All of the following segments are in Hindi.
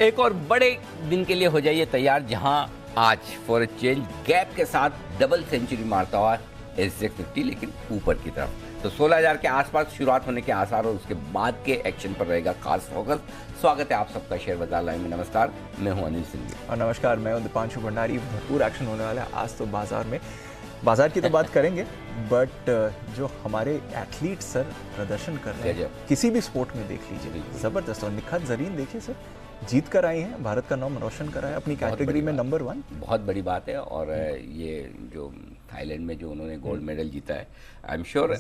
एक और बड़े दिन के लिए हो जाइए तैयार, जहां आज फॉर ए चेंज गैप के साथ डबल सेंचुरी मारता हुआ SGX निफ्टी, लेकिन ऊपर की तरफ। तो 16,000 के आसपास शुरुआत होने के आसार और उसके बाद के एक्शन पर रहेगा खास फोकस। स्वागत है आप सबका शेयर बाजार लाइव में। नमस्कार, मैं हूं अनिल सिंह और नमस्कार, मैं हूं दीपांशु भंडारी। भरपूर एक्शन होने वाला है आज तो बाजार की तो बात करेंगे, बट जो हमारे एथलीट सर प्रदर्शन कर रहे हैं किसी भी स्पोर्ट में देख लीजिए, जबरदस्त। और निखत जरीन देखिए सर, जीत कर आई हैं, भारत का नाम रोशन कर आए अपनी कैटेगरी में नंबर 1। बहुत बड़ी बात है। और ये जो थाईलैंड में जो उन्होंने गोल्ड मेडल जीता है, आई एम श्योर।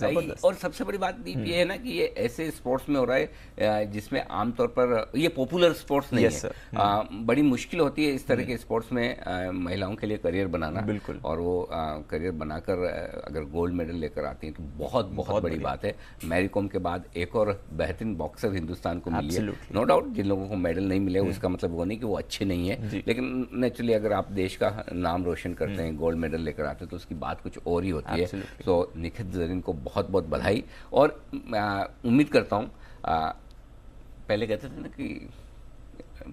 और सबसे बड़ी बात ये है ना कि ये ऐसे स्पोर्ट्स में हो रहा है जिसमें आमतौर पर ये पॉपुलर स्पोर्ट्स नहीं है। बड़ी मुश्किल होती है इस तरह के स्पोर्ट्स में महिलाओं के लिए करियर बनाना। बिल्कुल। और वो करियर बनाकर अगर गोल्ड मेडल लेकर आती हैं तो बहुत बहुत बड़ी बात है। मैरी कॉम के बाद एक और बेहतरीन बॉक्सर हिंदुस्तान को मिली है। नो डाउट जिन लोगों को मेडल नहीं मिले उसका मतलब वो नहीं कि वो अच्छे नहीं है, लेकिन नेचुरली अगर आप देश का नाम रोशन करते हैं, गोल्ड मेडल लेकर आते हैं, तो उसकी बात कुछ और ही होती है। तो निखत जरीन को बहुत बहुत बधाई। और उम्मीद करता हूँ, पहले कहते थे ना कि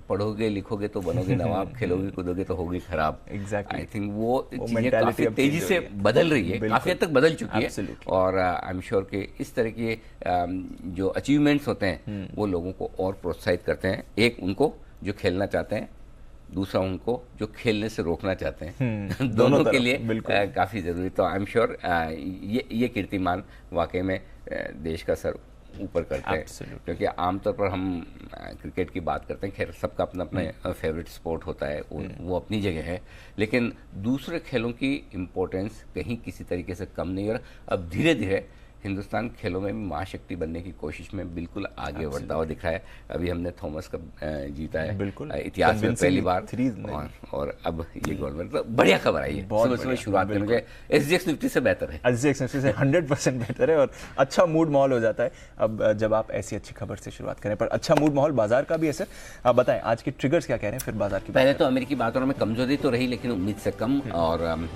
पढ़ोगे लिखोगे तो बनोगे नवाब, खेलोगे कूदोगे तो होगी खराब। एग्जैक्टली। आई थिंक वो चीजें काफी तेजी से बदल रही है, काफी हद तक बदल चुकी है। और आई एम श्योर कि इस तरह के जो अचीवमेंट्स होते हैं वो लोगों को और प्रोत्साहित करते हैं। एक उनको जो खेलना चाहते हैं, दूसरा उनको जो खेलने से रोकना चाहते हैं। दोनों के लिए काफी जरूरी। तो आई एम श्योर ये कीर्तिमान वाकई में देश का सर ऊपर करते हैं, क्योंकि आमतौर पर हम क्रिकेट की बात करते हैं। खैर सबका अपना अपना फेवरेट स्पोर्ट होता है, वो अपनी जगह है, लेकिन दूसरे खेलों की इम्पोर्टेंस कहीं किसी तरीके से कम नहीं। और अब धीरे धीरे हिंदुस्तान खेलों में महाशक्ति बनने की कोशिश में बिल्कुल आगे बढ़ता हुआ दिख रहा है। अभी हमने थॉमस कप जीता है, बिल्कुल इतिहास में पहली बार। और अब ये गोल्ड मेडल, तो बढ़िया खबर आई है। सुबह सुबह शुरुआत करने के SGX निफ्टी से बेहतर है, SGX निफ्टी से 100% बेहतर है। और अच्छा मूड माहौल हो जाता है अब जब आप ऐसी अच्छी खबर से शुरुआत करें। पर अच्छा मूड माहौल बाजार का भी है सर। आप बताएं आज के ट्रिगर्स क्या कह रहे हैं फिर बाजार की। पहले तो अमेरिकी बाजारों में कमजोरी तो रही, लेकिन उम्मीद से कम, और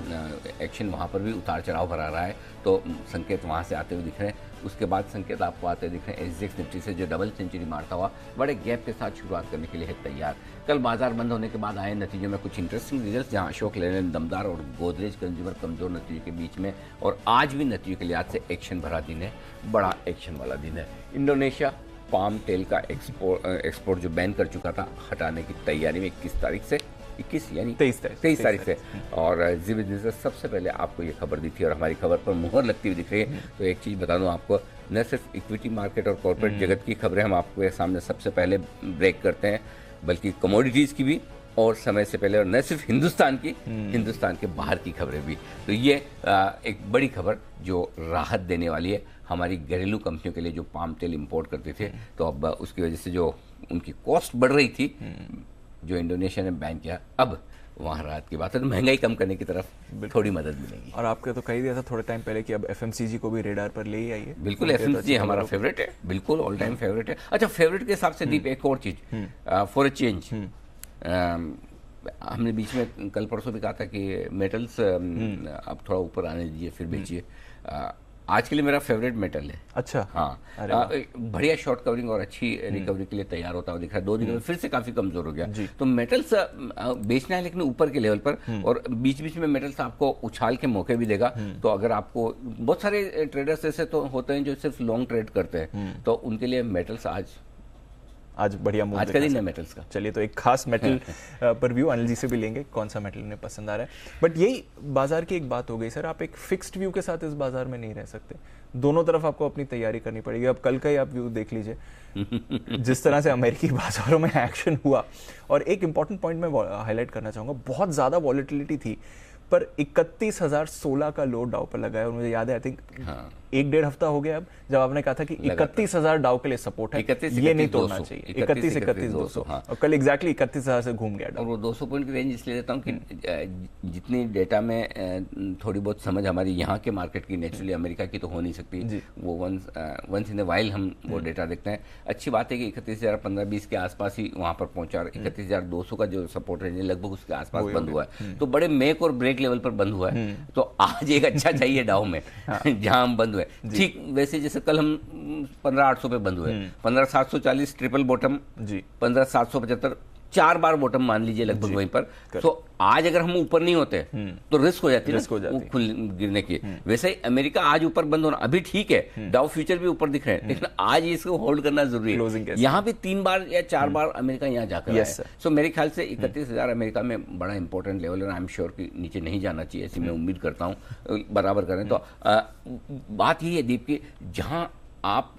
एक्शन वहाँ पर भी उतार चढ़ाव भरा रहा है। तो संकेत वहाँ से आते हुए दिख रहे हैं। उसके बाद संकेत आपको आते हुए दिख रहे हैं SGX निफ्टी से, जो डबल सेंचुरी मारता हुआ बड़े गैप के साथ शुरुआत करने के लिए है तैयार। कल बाजार बंद होने के बाद आए नतीजों में कुछ इंटरेस्टिंग रिजल्ट्स, जहां अशोक लेलैंड दमदार और गोदरेज कंज्यूमर कमजोर नतीजों के बीच में। और आज भी नतीजों के लिहाज से एक्शन भरा दिन है, बड़ा एक्शन वाला दिन है। इंडोनेशिया पाम तेल का एक्सपोर्ट जो बैन कर चुका था, हटाने की तैयारी में 21 तारीख से 23 तारीख से। और जी बिजनेस से सबसे पहले आपको ये खबर दी थी और हमारी खबर पर मुहर लगती हुई दिख रही है। तो एक चीज़ बता दूं आपको, न सिर्फ इक्विटी मार्केट और कॉर्पोरेट जगत की खबरें हम आपके सामने सबसे पहले ब्रेक करते हैं, बल्कि कमोडिटीज़ की भी, और समय से पहले। और न सिर्फ हिंदुस्तान की, हिंदुस्तान के बाहर की खबरें भी। तो ये एक बड़ी खबर जो राहत देने वाली है हमारी घरेलू कंपनियों के लिए जो पाम तेल इंपोर्ट करते थे। तो अब उसकी वजह से जो उनकी कॉस्ट बढ़ रही थी, जो इंडोनेशिया ने बैन किया, अब वहाँ राहत की बात है। तो महंगाई कम करने की तरफ थोड़ी मदद मिलेगी। और आपने तो कही दिया था थोड़े टाइम पहले कि अब FMCG को भी रेडार पर ले ही आइए। बिल्कुल, FMCG हमारा फेवरेट है, बिल्कुल ऑल टाइम फेवरेट है। अच्छा, फेवरेट के हिसाब से दीप एक और चीज, फॉर ए चेंज, हमने बीच में कल परसों भी कहा था कि मेटल्स अब थोड़ा ऊपर आने दीजिए फिर बेचिए। आज के लिए मेरा फेवरेट मेटल है। अच्छा। हाँ, बढ़िया शॉर्ट कवरिंग और अच्छी रिकवरी के लिए तैयार होता हुआ दिख रहा है। 2 दिनों में फिर से काफी कमजोर हो गया। तो मेटल्स बेचना है, लेकिन ऊपर के लेवल पर, और बीच बीच में मेटल्स आपको उछाल के मौके भी देगा। तो अगर आपको, बहुत सारे ट्रेडर्स ऐसे तो होते हैं जो सिर्फ लॉन्ग ट्रेड करते हैं, तो उनके लिए मेटल्स आज बढ़िया मूव, आज का दिन है मेटल्स का। चलिए, तो एक खास मेटल पर व्यू अनिल जी से भी लेंगे, कौन सा मेटल उन्हें पसंद आ रहा है। बट यही बाजार की एक बात हो गई सर, आप एक फिक्स्ड व्यू के साथ इस बाजार में नहीं रह सकते, दोनों तरफ आपको अपनी तैयारी करनी पड़ेगी। अब कल का ही आप व्यू देख लीजिए, जिस तरह से अमेरिकी बाजारों में एक्शन हुआ। और एक इंपॉर्टेंट पॉइंट मैं हाईलाइट करना चाहूंगा, बहुत ज्यादा वॉलेटिलिटी थी, पर 31,016 का लो डाउ पर लगा है। और मुझे याद है, आई थिंक 1-1.5 हफ्ता हो गया अब, जब आपने कहा था कि 31,000 डाउ के लिए सपोर्ट है, ये नहीं तोड़ना चाहिए। 31,200। और कल एग्जैक्टली 31,000 से घूम गया। और वो 200 पॉइंट की रेंज इसलिए देता हूँ कि जितनी डेटा में थोड़ी बहुत समझ हमारी यहाँ के मार्केट की, नेचुरली अमेरिका की तो हो नहीं सकती, वो वंस इन ए वाइल हम वो डेटा देखते हैं। अच्छी बात है कि 31,000 15-20 के आसपास ही वहाँ पर पहुंचा, और 31,200 का जो सपोर्ट रेंज है लगभग उसके आसपास बंद हुआ है। तो बड़े मेक और ब्रेक लेवल पर बंद हुआ है। तो आज एक अच्छा चाहिए डाउ में जहां हम बंद हुए, ठीक वैसे जैसे कल हम 15,800 पे बंद हुए, 15,740 ट्रिपल बॉटम, 15,775 4 बार बॉटम मान लीजिए लगभग वहीं पर। तो आज अगर हम ऊपर नहीं होते तो रिस्क हो जाती है गिरने की। वैसे ही अमेरिका आज ऊपर बंद होना, अभी ठीक है डाउ फ्यूचर भी ऊपर दिख रहे हैं, लेकिन आज इसको होल्ड करना जरूरी है। यहाँ भी 3 बार या 4 बार अमेरिका यहाँ जाकर आया है। सो मेरे ख्याल से 31,000 अमेरिका में बड़ा इंपॉर्टेंट लेवल है, आई एम श्योर कि नीचे नहीं जाना चाहिए, ऐसी मैं उम्मीद करता हूँ बराबर करें। तो बात यही है दीप की, जहाँ आप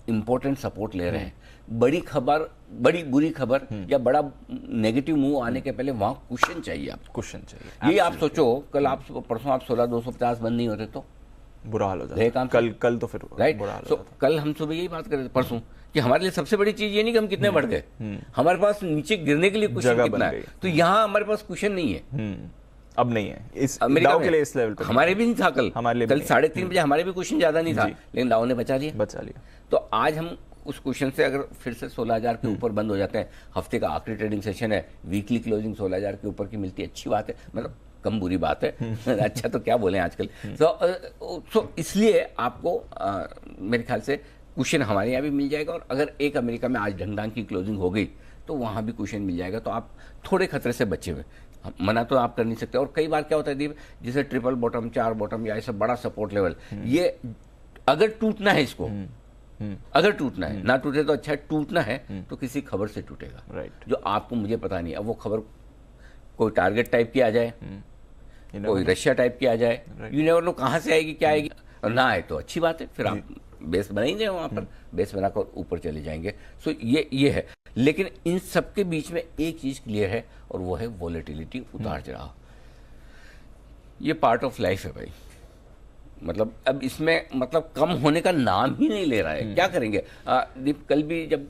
इंपॉर्टेंट सपोर्ट ले रहे हैं, बड़ी खबर, बड़ी बुरी खबर या बड़ा नेगेटिव मूव आने के पहले वहां कुशन चाहिए, आपको कुशन चाहिए। ये आप सोचो, कल आप परसों आप 16,250 बंद नहीं होते तो बुरा हाल हो जाता, कल तो फिर राइट। तो कल हम सुबह यही बात कर रहे थे परसों कि हमारे लिए सबसे बड़ी चीज ये नहीं कि हम कितने बढ़ गए, हमारे पास नीचे गिरने के लिए कुशन कितना है। तो यहाँ हमारे पास कुशन नहीं है, अब नहीं है इस अमेरिका के लिए, इस लेवल पे हमारे भी नहीं था कल 3:30 बजे हमारे भी क्वेश्चन ज्यादा नहीं था, लेकिन डाउ ने बचा लिया। तो आज हम उस क्वेश्चन से अगर फिर से 16,000 के ऊपर बंद हो जाते हैं, हफ्ते का आखिरी ट्रेडिंग सेशन है, वीकली क्लोजिंग 16,000 के ऊपर की मिलती है, अच्छी बात है, मतलब कम बुरी बात है अच्छा तो क्या बोले आजकल। तो इसलिए आपको मेरे ख्याल से कुशन हमारे यहाँ भी मिल जाएगा, और अगर एक अमेरिका में आज ढंग की क्लोजिंग हो गई तो वहाँ भी कुशन मिल जाएगा। तो आप थोड़े खतरे से बचे हुए, मना तो आप कर नहीं सकते। और कई बार क्या होता है दीप, जैसे ट्रिपल बॉटम, 4 बॉटम या ऐसा बड़ा सपोर्ट लेवल, ये अगर टूटना है इसको, अगर टूटना है, ना टूटे तो अच्छा है, टूटना है तो किसी खबर से टूटेगा, राइट, जो आपको मुझे पता नहीं। अब वो खबर कोई टारगेट टाइप की आ जाए, कोई रशिया टाइप की आ जाए, यू नेवर नो कहाँ से आएगी, क्या आएगी, और ना आए तो अच्छी बात है, फिर आप बेस बनाएंगे वहां पर, बेस बनाकर ऊपर चले जाएंगे। सो ये है, लेकिन इन सबके बीच में एक चीज क्लियर है, और वो है वॉलेटिलिटी, उतार चढ़ाव। ये पार्ट ऑफ लाइफ है भाई, मतलब अब इसमें मतलब कम होने का नाम ही नहीं ले रहा है। क्या करेंगे दीप, कल भी जब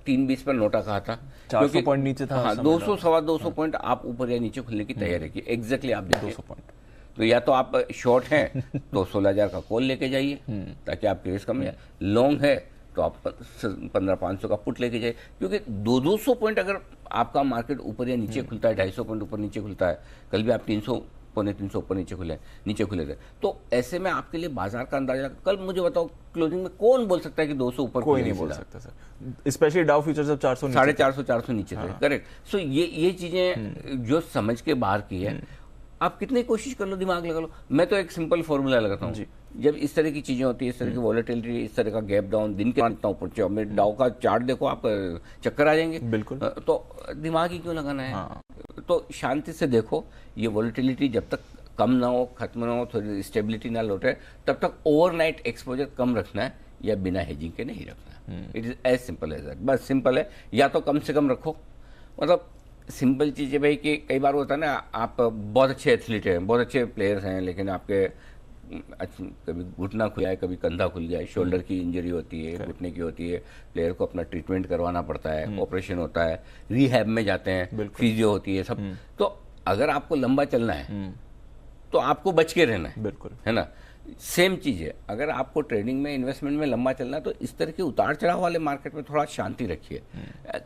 3:20 पर नोटा कहा था, 400 पॉइंट नीचे था, हाँ 200 सवा 200 पॉइंट आप ऊपर या नीचे खुलने की तैयारी की, एग्जैक्टली आप 200 पॉइंट। तो या तो आप शॉर्ट हैं तो 16,000 का कॉल लेके जाइए ताकि आपकी रिस्क कम है, लॉन्ग है तो आप 15,500 का पुट लेके जाइए, क्योंकि 200 पॉइंट अगर आपका मार्केट ऊपर या नीचे खुलता है, 250 पॉइंट ऊपर नीचे खुलता है, कल भी आप 300 पौने 300 ऊपर नीचे खुले थे, तो ऐसे में आपके लिए बाजार का अंदाजा, कल मुझे बताओ क्लोजिंग में कौन बोल सकता है कि 200 ऊपर, कोई नहीं बोल सकता सर, स्पेशली डाउ फ्यूचर्स अब 450 नीचे थे, करेक्ट। सो ये चीजें जो समझ के बाहर की है, आप कितनी कोशिश कर लो, दिमाग लगा लो। मैं तो एक सिंपल फॉर्मूला लगाता हूँ, जब इस तरह की चीजें होती है, इस तरह की वॉलेटिलिटी, इस तरह का गैप डाउन, दिन के इतना ऊपर चढ़ो, मेरे डाउ का चार्ट देखो, आप चक्कर आ जाएंगे बिल्कुल। तो दिमाग ही क्यों लगाना है, तो शांति से देखो, ये वॉलेटिलिटी जब तक कम ना हो, खत्म ना हो, थोड़ी स्टेबिलिटी ना लौटे, तब तक ओवरनाइट एक्सपोजर कम रखना है, या बिना हेजिंग के नहीं रखना है। It is as simple as that, बस सिंपल है। या तो कम से कम रखो, मतलब सिंपल चीज़ है भाई कि कई बार होता है ना, आप बहुत अच्छे एथलीट हैं, बहुत अच्छे प्लेयर्स हैं, लेकिन आपके कभी घुटना खुला है, कभी कंधा खुल गया है, शोल्डर की इंजरी होती है, घुटने की होती है, प्लेयर को अपना ट्रीटमेंट करवाना पड़ता है, ऑपरेशन होता है, रिहैब में जाते हैं, फिजियो होती है, सब। तो अगर आपको लंबा चलना है तो आपको बच के रहना है, बिल्कुल, है ना। सेम चीज़ है, अगर आपको ट्रेडिंग में, इन्वेस्टमेंट में लंबा चलना है तो इस तरह के उतार चढ़ाव वाले मार्केट में थोड़ा शांति रखिए।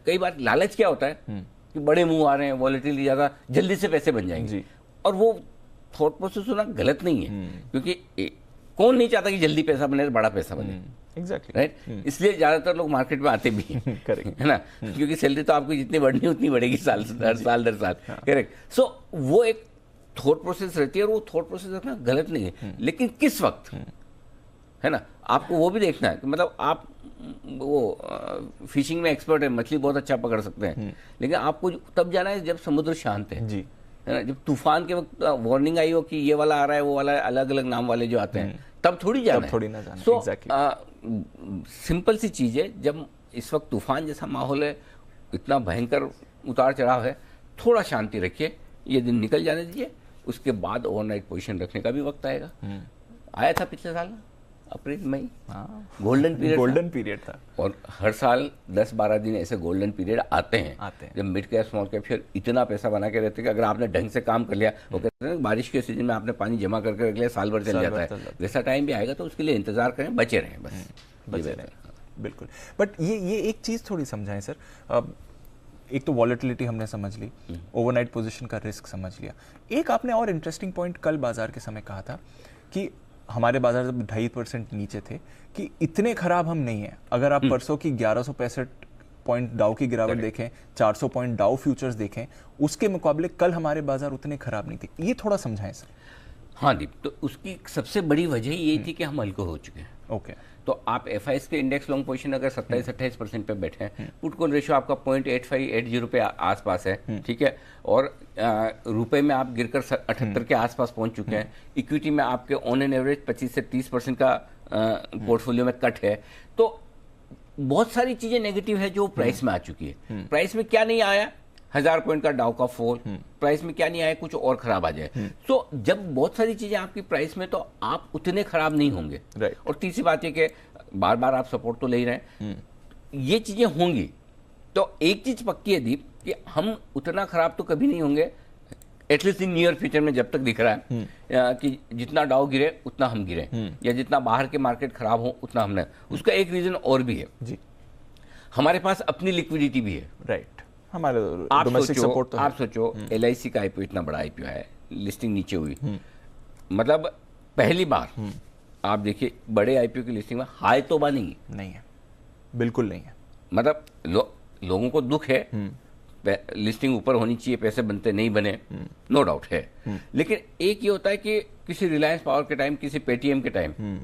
कई बार लालच क्या होता है कि बड़े मुंह आ रहे हैं, वॉलेटिलिटी ज़्यादा, जल्दी से पैसे बन जाएंगे, और वो थॉट प्रोसेस होना गलत नहीं है, क्योंकि कौन नहीं चाहता कि जल्दी पैसा बने, बड़ा पैसा बने, एग्जैक्टली, राइट। इसलिए ज्यादातर लोग मार्केट में आते भी हैं है ना, क्योंकि सैलरी तो आपको जितनी बढ़नी उतनी बढ़ेगी दर साल, करेक्ट। सो वो एक थॉट प्रोसेस रहती है, और वो थॉट प्रोसेस रखना गलत नहीं है, लेकिन किस वक्त, है ना, आपको वो भी देखना है कि मतलब आप वो फिशिंग में एक्सपर्ट है, मछली बहुत अच्छा पकड़ सकते हैं, लेकिन आपको तब जाना है जब समुद्र शांत है जी, है ना, जब तूफान के वक्त वार्निंग आई हो कि ये वाला आ रहा है, वो वाला, अलग अलग नाम वाले जो आते हैं, तब थोड़ी जाना है, थोड़ी ना जाना। सो सिंपल सी चीज है, जब इस वक्त तूफान जैसा माहौल है, इतना भयंकर उतार चढ़ाव है, थोड़ा शांति रखिए, ये दिन निकल जाने दीजिए, उसके बाद ओवरनाइट पोजीशन रखने का भी वक्त आएगा। आया था पिछले साल अप्रैल मई, गोल्डन पीरियड था, और हर साल 10-12 दिन ऐसे गोल्डन पीरियड आते हैं जब mid cap small cap share इतना पैसा बना के रहते हैं कि अगर आपने ढंग से काम कर लिया, वो कहते हैं बारिश के सीजन में आपने पानी जमा करके रख लिया, साल भर चल जाता है, वैसा टाइम भी आएगा, तो उसके लिए इंतजार करें, बचे रहें, बस बिल्कुल। बट ये एक चीज़ थोड़ी समझाएं सर, एक तो वॉलेटिलिटी हमने समझ ली, ओवरनाइट पोजीशन का रिस्क समझ लिया, एक आपने और इंटरेस्टिंग पॉइंट कल बाजार के समय कहा था कि हमारे बाजार जब 2.5% नीचे थे कि इतने खराब हम नहीं हैं। अगर आप परसों की 1165 पॉइंट डाउ की गिरावट देखें, 400 पॉइंट डाउ फ्यूचर्स देखें, उसके मुकाबले कल हमारे बाजार उतने खराब नहीं थे। ये थोड़ा समझाएं सर। हाँ दीप, तो उसकी सबसे बड़ी वजह ये थी कि हम हल्के हो चुके हैं। ओके, तो आप एफआईएस के इंडेक्स लॉन्ग पोजीशन अगर 27-28% पे बैठे हैं, पुट कॉल रेशियो आपका 0.8580 पे आसपास है, ठीक है, और रुपए में आप गिरकर 78 के आसपास पहुंच चुके हैं। इक्विटी में आपके ऑन एन एवरेज 25 से 30% का पोर्टफोलियो में कट है। तो बहुत सारी चीजें नेगेटिव है जो प्राइस में आ चुकी है। प्राइस में क्या नहीं आया, 1000 पॉइंट का डाउ का फॉल, प्राइस में क्या नहीं आया, कुछ और खराब आ जाए। तो जब बहुत सारी चीजें आपकी प्राइस में, तो आप उतने खराब नहीं होंगे। और तीसरी बात ये कि बार बार आप सपोर्ट तो ले ही रहे हैं, ये चीजें होंगी। तो एक चीज पक्की है दीप कि हम उतना खराब तो कभी नहीं होंगे, एटलीस्ट इन नियर फ्यूचर में, जब तक दिख रहा है कि जितना डाउ गिरे उतना हम गिरे, या जितना बाहर के मार्केट खराब हो उतना हमने। उसका एक रीजन और भी है जी, हमारे पास अपनी लिक्विडिटी भी है। राइट, हमारे डोमेस्टिक सपोर्ट तो आप सोचो LIC का आईपीओ इतना बड़ा आईपीओ है, लिस्टिंग नीचे हुई, मतलब पहली बार आप देखिए बड़े आईपीओ की लिस्टिंग में हाई तो नहीं है, बिल्कुल नहीं है। मतलब लोगों को दुख है, लिस्टिंग ऊपर होनी चाहिए, पैसे बनते नहीं बने, नो डाउट है। लेकिन एक ये होता है कि किसी रिलायंस पावर के टाइम, किसी पेटीएम के टाइम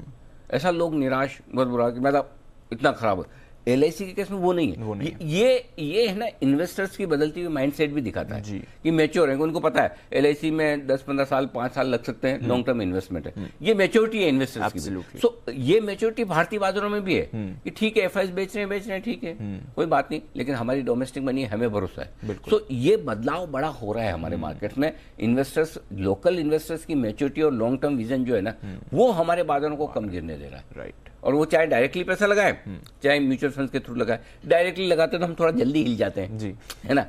ऐसा लोग निराश, बहुत बुरा कि मतलब इतना खराब। LIC के केस में वो नहीं है। ये है ना, इन्वेस्टर्स की बदलती हुई माइंडसेट भी दिखाता है कि मैच्योर है, उनको पता है LIC में 10-15 साल 5 साल लग सकते हैं, लॉन्ग टर्म इन्वेस्टमेंट है। ये मैच्योरिटी है इन्वेस्टर्स की। सो ये मैच्योरिटी भारतीय बाजारों में भी है कि ठीक है, FIs बेच रहे हैं, ठीक है, कोई बात नहीं, लेकिन हमारी डोमेस्टिक मनी हमें भरोसा है। सो ये बदलाव बड़ा हो रहा है हमारे मार्केट में। इन्वेस्टर्स, लोकल इन्वेस्टर्स की मैच्योरिटी और लॉन्ग टर्म विजन जो है ना, वो हमारे बाजारों को कम गिरने दे रहा है। राइट, और वो चाहे डायरेक्टली पैसा लगाए, चाहे म्यूचुअल फंड्स के थ्रू लगाए। डायरेक्टली लगाते तो हम थोड़ा जल्दी हिल जाते हैं जी, है ना,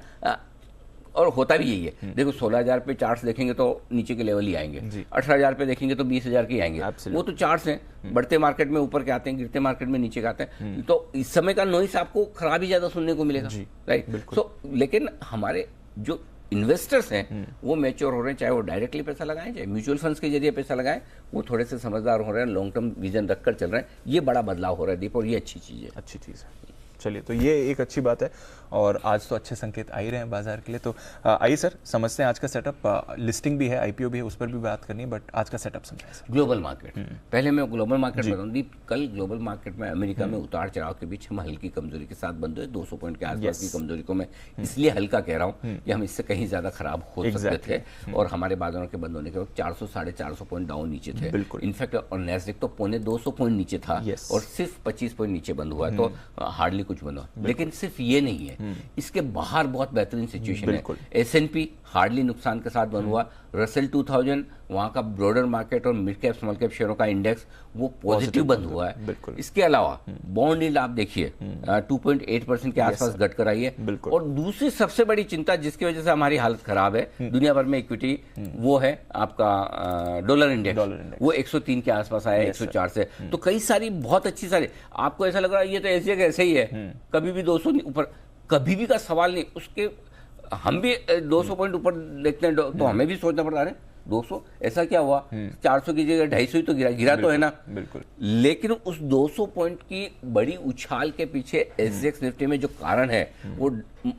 और होता भी यही है। देखो 16,000 पे चार्ट्स देखेंगे तो नीचे के लेवल ही आएंगे, 18,000 पे देखेंगे तो 20,000 के आएंगे। वो तो चार्ट्स हैं, बढ़ते मार्केट में ऊपर के आते हैं, गिरते मार्केट में नीचे के आते हैं। तो इस समय का नॉइस आपको खराब ही ज्यादा सुनने को मिलेगा, राइट। सो लेकिन हमारे जो इन्वेस्टर्स हैं वो मैच्योर हो रहे हैं, चाहे वो डायरेक्टली पैसा लगाएं, चाहे म्यूचुअल फंड्स के जरिए पैसा लगाएं, वो थोड़े से समझदार हो रहे हैं, लॉन्ग टर्म विजन रखकर चल रहे हैं। ये बड़ा बदलाव हो रहा है दीप, और ये अच्छी चीज़ है। अच्छी चीज़ है। चलिए, तो ये एक अच्छी बात है, और आज तो अच्छे संकेत आ ही रहे हैं बाजार के लिए। तो आइए सर, समझते हैं आज का सेटअप। लिस्टिंग भी है, आईपीओ भी है, उस पर भी बात करनी है, बट आज का सेटअप समझाएं सर। ग्लोबल मार्केट, पहले मैं ग्लोबल मार्केट बताऊं दीप। कल ग्लोबल मार्केट में अमेरिका में उतार चढ़ाव के बीच हम हल्की कमजोरी के साथ बंद हुए, 200 पॉइंट के आसपास की कमजोरी को मैं इसलिए हल्का कह रहा हूं कि हम इससे कहीं ज्यादा खराब हो सकते थे। और हमारे बाजारों के बंद होने के वक्त 400-450 पॉइंट डाउन नीचे थे इनफैक्ट, और नैस्डैक तो 250 पॉइंट नीचे था, और सिर्फ 25 पॉइंट नीचे बंद हुआ, तो हार्डली कुछ बंद हुआ। लेकिन सिर्फ ये नहीं है, इसके बाहर बहुत बेहतरीन सिचुएशन है। S&P हार्डली नुकसान के साथ बंद हुआ, रसेल 2000 वहां का ब्रॉडर मार्केट और मिड कैप स्मॉल कैप शेयरों का इंडेक्स वो पॉजिटिव बंद हुआ है। इसके अलावा बॉन्ड यील्ड आप देखिए 2.8% के आसपास घट कर आई है। और दूसरी सबसे बड़ी चिंता जिसकी वजह से हमारी हालत खराब है दुनिया भर में इक्विटी, वो है आपका डॉलर इंडेक्स। वो 103 के आसपास आया, 104 से। तो कई सारी बहुत अच्छी सारी, आपको ऐसा लग रहा है ये तो ऐसे ऐसे ही है, कभी भी 200 ऊपर, कभी भी का सवाल नहीं। उसके हम भी 200 पॉइंट ऊपर देखते हैं तो हमें भी सोचना पड़ता है 200 ऐसा क्या हुआ, 400 की जगह 250 ही तो गिरा तो है ना। बिल्कुल। लेकिन उस 200 पॉइंट की बड़ी उछाल के पीछे SGX निफ्टी में जो कारण है वो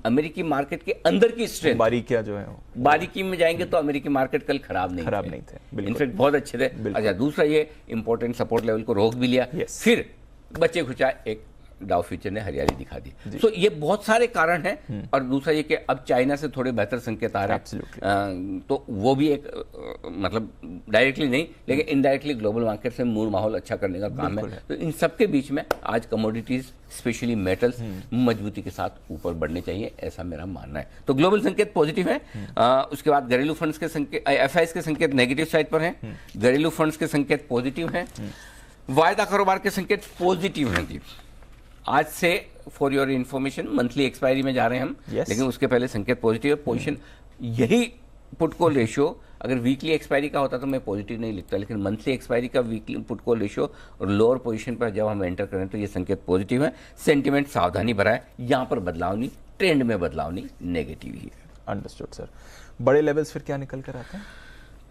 अमेरिकी मार्केट के अंदर की स्ट्रेंथ, बारीकियां जो है, बारीकी में जाएंगे तो अमेरिकी मार्केट कल खराब नहीं थे, इनफैक्ट बहुत अच्छे थे। अच्छा, दूसरा ये इंपॉर्टेंट सपोर्ट लेवल को रोक भी लिया, फिर बच्चे खुचा एक डाउ फ्यूचर ने हरियाली दिखा दी। सो ये बहुत सारे कारण हैं। और दूसरा ये कि अब चाइना से थोड़े बेहतर संकेत आ रहे हैं, तो वो भी एक मतलब डायरेक्टली नहीं लेकिन इनडायरेक्टली ग्लोबल मार्केट से मूड माहौल अच्छा करने का काम है। तो इन सबके बीच में आज कमोडिटीज स्पेशली मेटल्स मजबूती के साथ ऊपर बढ़ने चाहिए, ऐसा मेरा मानना है। तो ग्लोबल संकेत पॉजिटिव है। उसके बाद घरेलू फंड्स के संकेत, FIs के संकेत नेगेटिव साइड पर हैं, घरेलू फंड्स के संकेत पॉजिटिव हैं, वायदा कारोबार के संकेत पॉजिटिव हैं। आज से for your information monthly expiry में जा रहे हैं हम, लेकिन उसके पहले संकेत पॉजिटिव है। पोजीशन यही पुट कॉल रेशियो अगर वीकली एक्सपायरी का होता तो मैं पॉजिटिव नहीं लिखता, लेकिन मंथली एक्सपायरी का वीकली पुट कॉल रेशियो और लोअर पोजीशन पर जब हम एंटर करें तो ये संकेत पॉजिटिव है। सेंटिमेंट सावधानी भरा है, यहाँ पर बदलाव नहीं, ट्रेंड में बदलाव नहीं, नेगेटिव ही है। Understood sir. बड़े लेवल्स फिर क्या निकल कर आते हैं?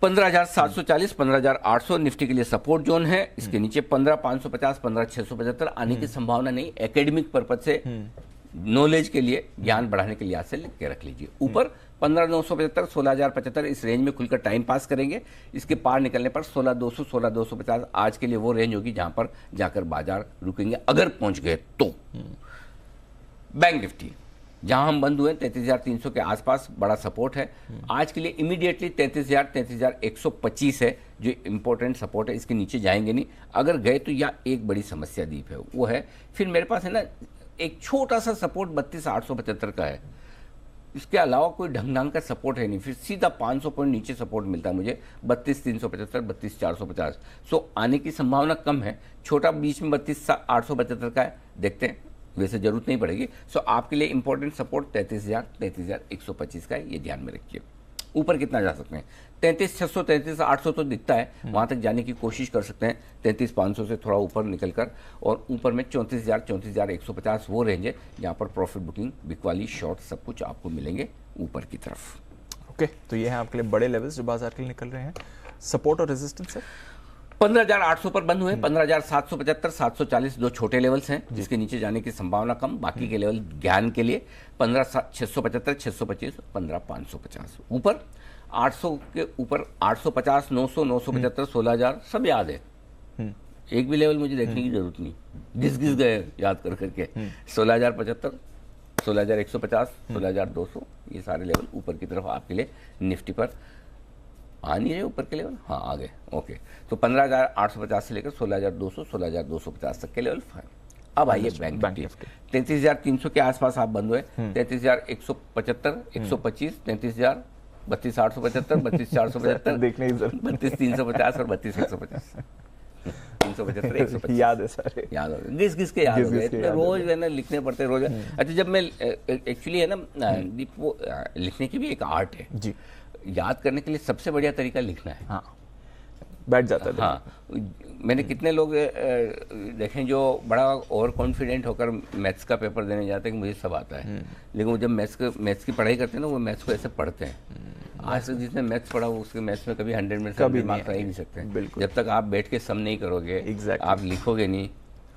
15,740, 15,800 निफ्टी के लिए सपोर्ट जोन है। इसके नीचे 15,550, 15,675 आने की संभावना नहीं। एकेडमिक पर्पज से नॉलेज के लिए, ज्ञान बढ़ाने के लिए आज से लिख के रख लीजिए। ऊपर 15,975, 16,075 इस रेंज में खुलकर टाइम पास करेंगे। इसके पार निकलने पर 16,200, 16,250 आज के लिए वो रेंज होगी जहां पर जाकर बाजार रुकेंगे अगर पहुंच गए तो। बैंक निफ्टी जहां हम बंद हुए 33,300 के आसपास बड़ा सपोर्ट है आज के लिए। इमीडिएटली 33,000, 33,125 है जो इंपॉर्टेंट सपोर्ट है, इसके नीचे जाएंगे नहीं। अगर गए तो यह एक बड़ी समस्या दीप है, वो है फिर मेरे पास है ना एक छोटा सा सपोर्ट 32,875 का है। इसके अलावा कोई ढंग का सपोर्ट है नहीं, फिर सीधा 500 पॉइंट नीचे सपोर्ट मिलता है मुझे 32,375, 32,450। सो आने की संभावना कम है। छोटा बीच में 32,875 का है, देखते हैं, वैसे जरूरत नहीं पड़ेगी। सो आपके लिए इंपॉर्टेंट सपोर्ट 33,000, 33,125 का है, ये ध्यान में रखिए। ऊपर कितना जा सकते हैं 33,600, 33,800 तो दिखता है, वहां तक जाने की कोशिश कर सकते हैं 33,500 से थोड़ा ऊपर निकलकर। और ऊपर में 34,000, 34,150 वो रेंज है जहां पर प्रॉफिट बुकिंग, बिकवाली, शॉर्ट सब कुछ आपको मिलेंगे ऊपर की तरफ। ओके, तो ये है आपके लिए बड़े लेवल्स जो बाजार के लिए निकल रहे हैं। सपोर्ट और रेजिस्टेंस है 15,800 पर बंद हुए, 15,775, 740 दो छोटे लेवल्स हैं जिसके नीचे जाने की संभावना कम। बाकी के लेवल ज्ञान के लिए 15,675, 625, 15,550। ऊपर 800 के ऊपर 850, 900, 975, 16,000 सब याद है। एक भी लेवल मुझे देखने की जरूरत नहीं, घिस गए याद कर करके। 16,075, 16,150, 16,200 ये सारे लेवल ऊपर की तरफ आपके लिए निफ्टी पर आ नहीं रहे ऊपर के लेवल। हाँ आ गए, ओके। तो 15,850 से लेकर 16,200, 16,250 तक के लेवल फाइन। अब आइए बैंक निफ्टी 33,300 के आसपास आप बंद हुए। 33,175, 125, 33,000, 32,875, 32,475, देखने की जरूरत 32,350 और 32,150, 375, 125 याद है सारे, याद हो गए, घिस के याद हो गए। इतने रोज है ना लिखने पड़ते रोज। अच्छा जब मैं एक्चुअली है ना दीप, वो लिखने की भी एक आर्ट है जी। याद करने के लिए सबसे बढ़िया तरीका लिखना है। हाँ, बैठ जाता है। हाँ, मैंने कितने लोग देखे जो बड़ा ओवर कॉन्फिडेंट होकर मैथ्स का पेपर देने जाते हैं कि मुझे सब आता है, लेकिन वो जब मैथ्स की पढ़ाई करते हैं ना वो मैथ्स को ऐसे पढ़ते हैं। आज तक जिसने मैथ्स पढ़ा वो उसके मैथ्स में कभी 100 में से मार्क्स आ ही नहीं सकते। जब तक आप बैठ के सम नहीं करोगे, आप लिखोगे नहीं,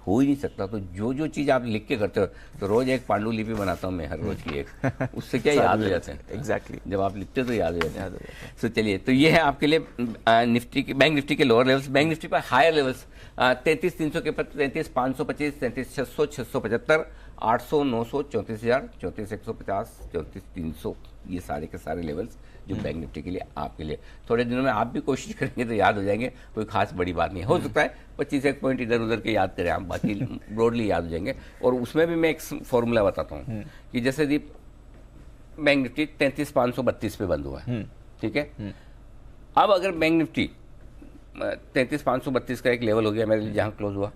हो ही नहीं सकता। तो जो चीज आप लिख के करते हो, तो रोज एक पांडुलिपि बनाता हूँ मैं हर रोज की एक, उससे क्या याद हो जाते हैं। एग्जैक्टली, जब आप लिखते हो तो याद हो जाते हैं। तो चलिए, तो ये है आपके लिए निफ्टी की, बैंक निफ्टी के लोअर लेवल्स। बैंक निफ्टी पर हायर लेवल्स 33,300 के पर 33,525, 33,600, 675, 800, 900, 34,000, 34,150, 34,300 ये सारे के सारे लेवल्स जो बैंक निफ्टी के लिए आपके लिए। थोड़े दिनों में आप भी कोशिश करेंगे तो याद हो जाएंगे, कोई खास बड़ी बात नहीं। हो सकता है 25 पॉइंट इधर उधर के याद करें आप, बाकी ब्रॉडली याद हो जाएंगे। और उसमें भी मैं एक फॉर्मूला बताता हूँ कि जैसे दीप बैंक निफ्टी 33,532 पे बंद हुआ है, ठीक है। अब अगर बैंक निफ्टी 33,532 का एक लेवल हो गया मेरे लिए जहां क्लोज हुआ,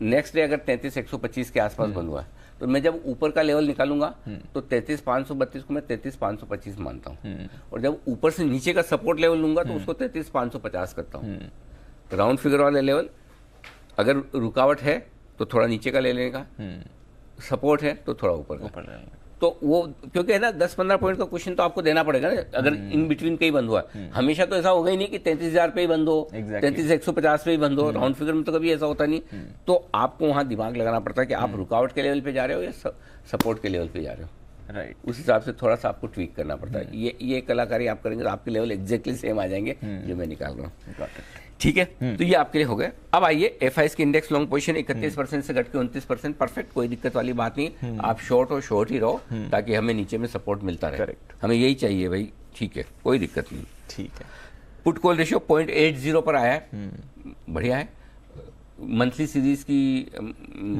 नेक्स्ट डे अगर 33,125 के आसपास बंद हुआ है, तो मैं जब ऊपर का लेवल निकालूंगा तो 33,532 को मैं 33,525 मानता हूँ। और जब ऊपर से नीचे का सपोर्ट लेवल लूंगा तो उसको 33,550 करता हूँ। राउंड फिगर वाले लेवल अगर रुकावट है तो थोड़ा नीचे का ले लेने का, सपोर्ट है तो थोड़ा ऊपर का। तो वो क्योंकि है ना 10-15 पॉइंट का क्वेश्चन तो आपको देना पड़ेगा ना, अगर इन बिटवीन कहीं बंद हुआ। हमेशा तो ऐसा होगा ही नहीं कि 33,000 पे ही बंद हो, 33,150 पे ही बंद हो। राउंड फिगर में तो कभी ऐसा होता नहीं। तो आपको वहां दिमाग लगाना पड़ता है कि आप रुकावट के लेवल पे जा रहे हो या सपोर्ट के लेवल पे जा रहे हो। राइट, उस हिसाब से थोड़ा सा आपको ट्वीक करना पड़ता है। ये कलाकारी आप करेंगे तो आपके लेवल एग्जैक्टली सेम आ जाएंगे जो मैं निकाल रहा हूँ, ठीक है। तो ये आपके लिए हो गए। अब आइए एफआईएस की इंडेक्स लॉन्ग पोजीशन 31% से घट के 29%, परफेक्ट, कोई दिक्कत वाली बात नहीं। आप शॉर्ट हो शॉर्ट ही रहो ताकि हमें नीचे में सपोर्ट मिलता रहे। करेक्ट, हमें यही चाहिए भाई, ठीक है, कोई दिक्कत नहीं, ठीक है। पुट कॉल रेशियो 0.80 पर आया है, बढ़िया है। मंथली सीरीज की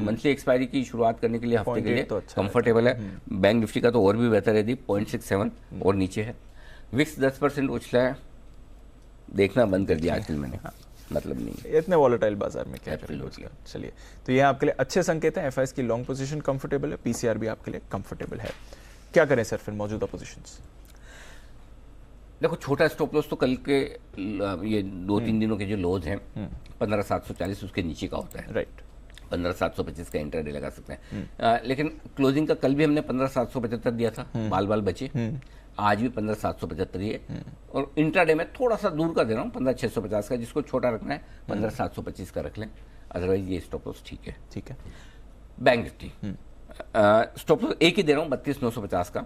मंथली एक्सपायरी की शुरुआत करने के लिए हफ्ते के लिए कंफर्टेबल है। बैंक निफ्टी का तो और भी बेहतर है, 0.67 और नीचे है। विक्स 10% उछला है, देखना बंद कर दिया आजकल मैंने, मतलब नहीं इतने वॉलेटाइल बाजार में क्या करें। चलिए, तो ये आपके लिए अच्छे संकेत हैं। एफआईएस की लॉन्ग पोजीशन कंफर्टेबल है, पीसीआर भी आपके लिए कंफर्टेबल है। क्या करें सर फिर मौजूदा पोजीशंस? देखो, छोटा स्टॉप लॉस तो कल के ये 2-3 दिनों के जो लोज हैं 15,740 उसके नीचे का होता है। राइट, 15,725 का इंट्राडे लगा सकते हैं। लेकिन क्लोजिंग का कल भी हमने 15,775 दिया था, बाल बचे। आज भी 15,775 ही है। और इंट्राडे में थोड़ा सा दूर का दे रहा हूँ 15,650 का, जिसको छोटा रखना है 15,725 का रख लें, अदरवाइज ये स्टॉप लॉस ठीक है। ठीक है। बैंक निफ्टी स्टॉप लॉस एक ही दे रहा हूँ 32,950 का।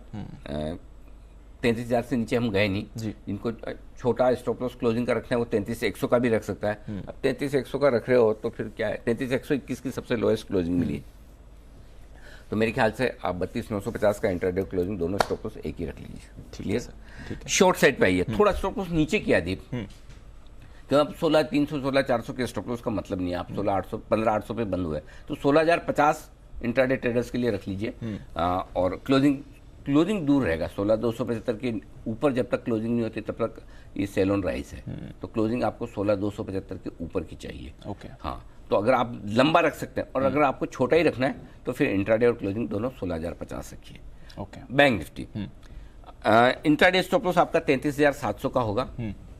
33,000 से नीचे हम गए नहीं जी। जिनको छोटा स्टॉप लॉस क्लोजिंग का रखना है वो 33,100 का भी रख सकता है। अब 33,100 का रख रहे हो तो फिर क्या है, 33,121 की सबसे लोएस्ट क्लोजिंग मिली है, तो मेरे ख्याल से आप 32,950 का इंटरडे क्लोजिंग दोनों स्टॉप लॉस एक ही रख लीजिए। क्लियर सर, ठीक है। शॉर्ट साइड पे आइए, थोड़ा स्टॉप लॉस नीचे किया दीप, क्यों अब 16,300 16,400 के स्टॉप लॉस का मतलब नहीं है। आप 16,800 15,800 पे बंद हुए तो 16,050 इंट्राडे ट्रेडर्स के लिए रख लीजिए। और क्लोजिंग दूर रहेगा 16,275 के ऊपर, जब तक क्लोजिंग नहीं होती तब तक ये सेल ऑन राइज है, तो क्लोजिंग आपको 16,275 के ऊपर की चाहिए। ओके। हाँ, तो अगर आप लंबा रख सकते हैं और अगर आपको छोटा ही रखना है तो फिर इंट्राडे और क्लोजिंग दोनों 16,050 रखिए। Okay. Bank Nifty intraday stop loss आपका 33,700 का होगा,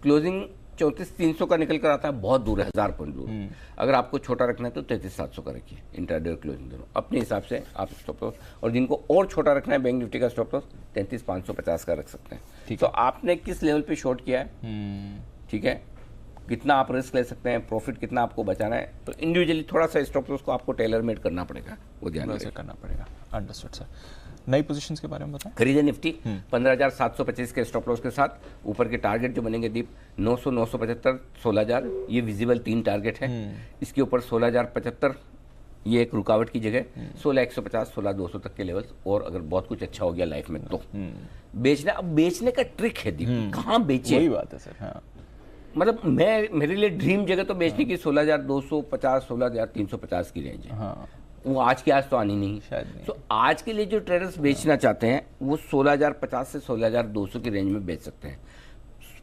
क्लोजिंग 34,300 का निकल कर आता है, बहुत दूर है, 1000 पॉइंट दूर। अगर आपको छोटा रखना है तो 33,700 का रखिए, इंट्राडे और क्लोजिंग दोनों अपने हिसाब से आप स्टॉप लॉस, और जिनको और छोटा रखना है बैंक निफ्टी का स्टॉप लॉस 33,550 का रख सकते हैं। तो आपने किस लेवल पे शॉर्ट किया है, ठीक है, कितना आप रिस्क ले सकते हैं, प्रॉफिट कितना आपको बचाना है, तो इंडिविजुअली थोड़ा सा स्टॉप लॉस को आपको टेलर मेड करना पड़ेगा, वो ध्यान वैसे करना पड़ेगा। Understood sir. नई पोजीशंस के बारे में बताएं। खरीदे निफ्टी 15,725 के स्टॉप लॉस के साथ, ऊपर के टारगेट जो बनेंगे दीप 900, 975, 16,000, ये विजिबल 3 टारगेट है। इसके ऊपर 16,075 ये एक रुकावट की जगह, 16,150, 16,200 तक के लेवल्स, और अगर बहुत कुछ अच्छा हो गया लाइफ में तो बेचना। अब बेचने का ट्रिक है दीप, कहाँ बेचे, वही बात है सर। हाँ, मतलब मेरे लिए ड्रीम जगह तो बेचने की 16,250, 16,350 की रेंज है। हाँ, वो आज की आज तो आनी नहीं शायद नहीं। तो आज के लिए जो ट्रेडर्स बेचना चाहते हैं वो 16,050 से 16,200 की रेंज में बेच सकते हैं।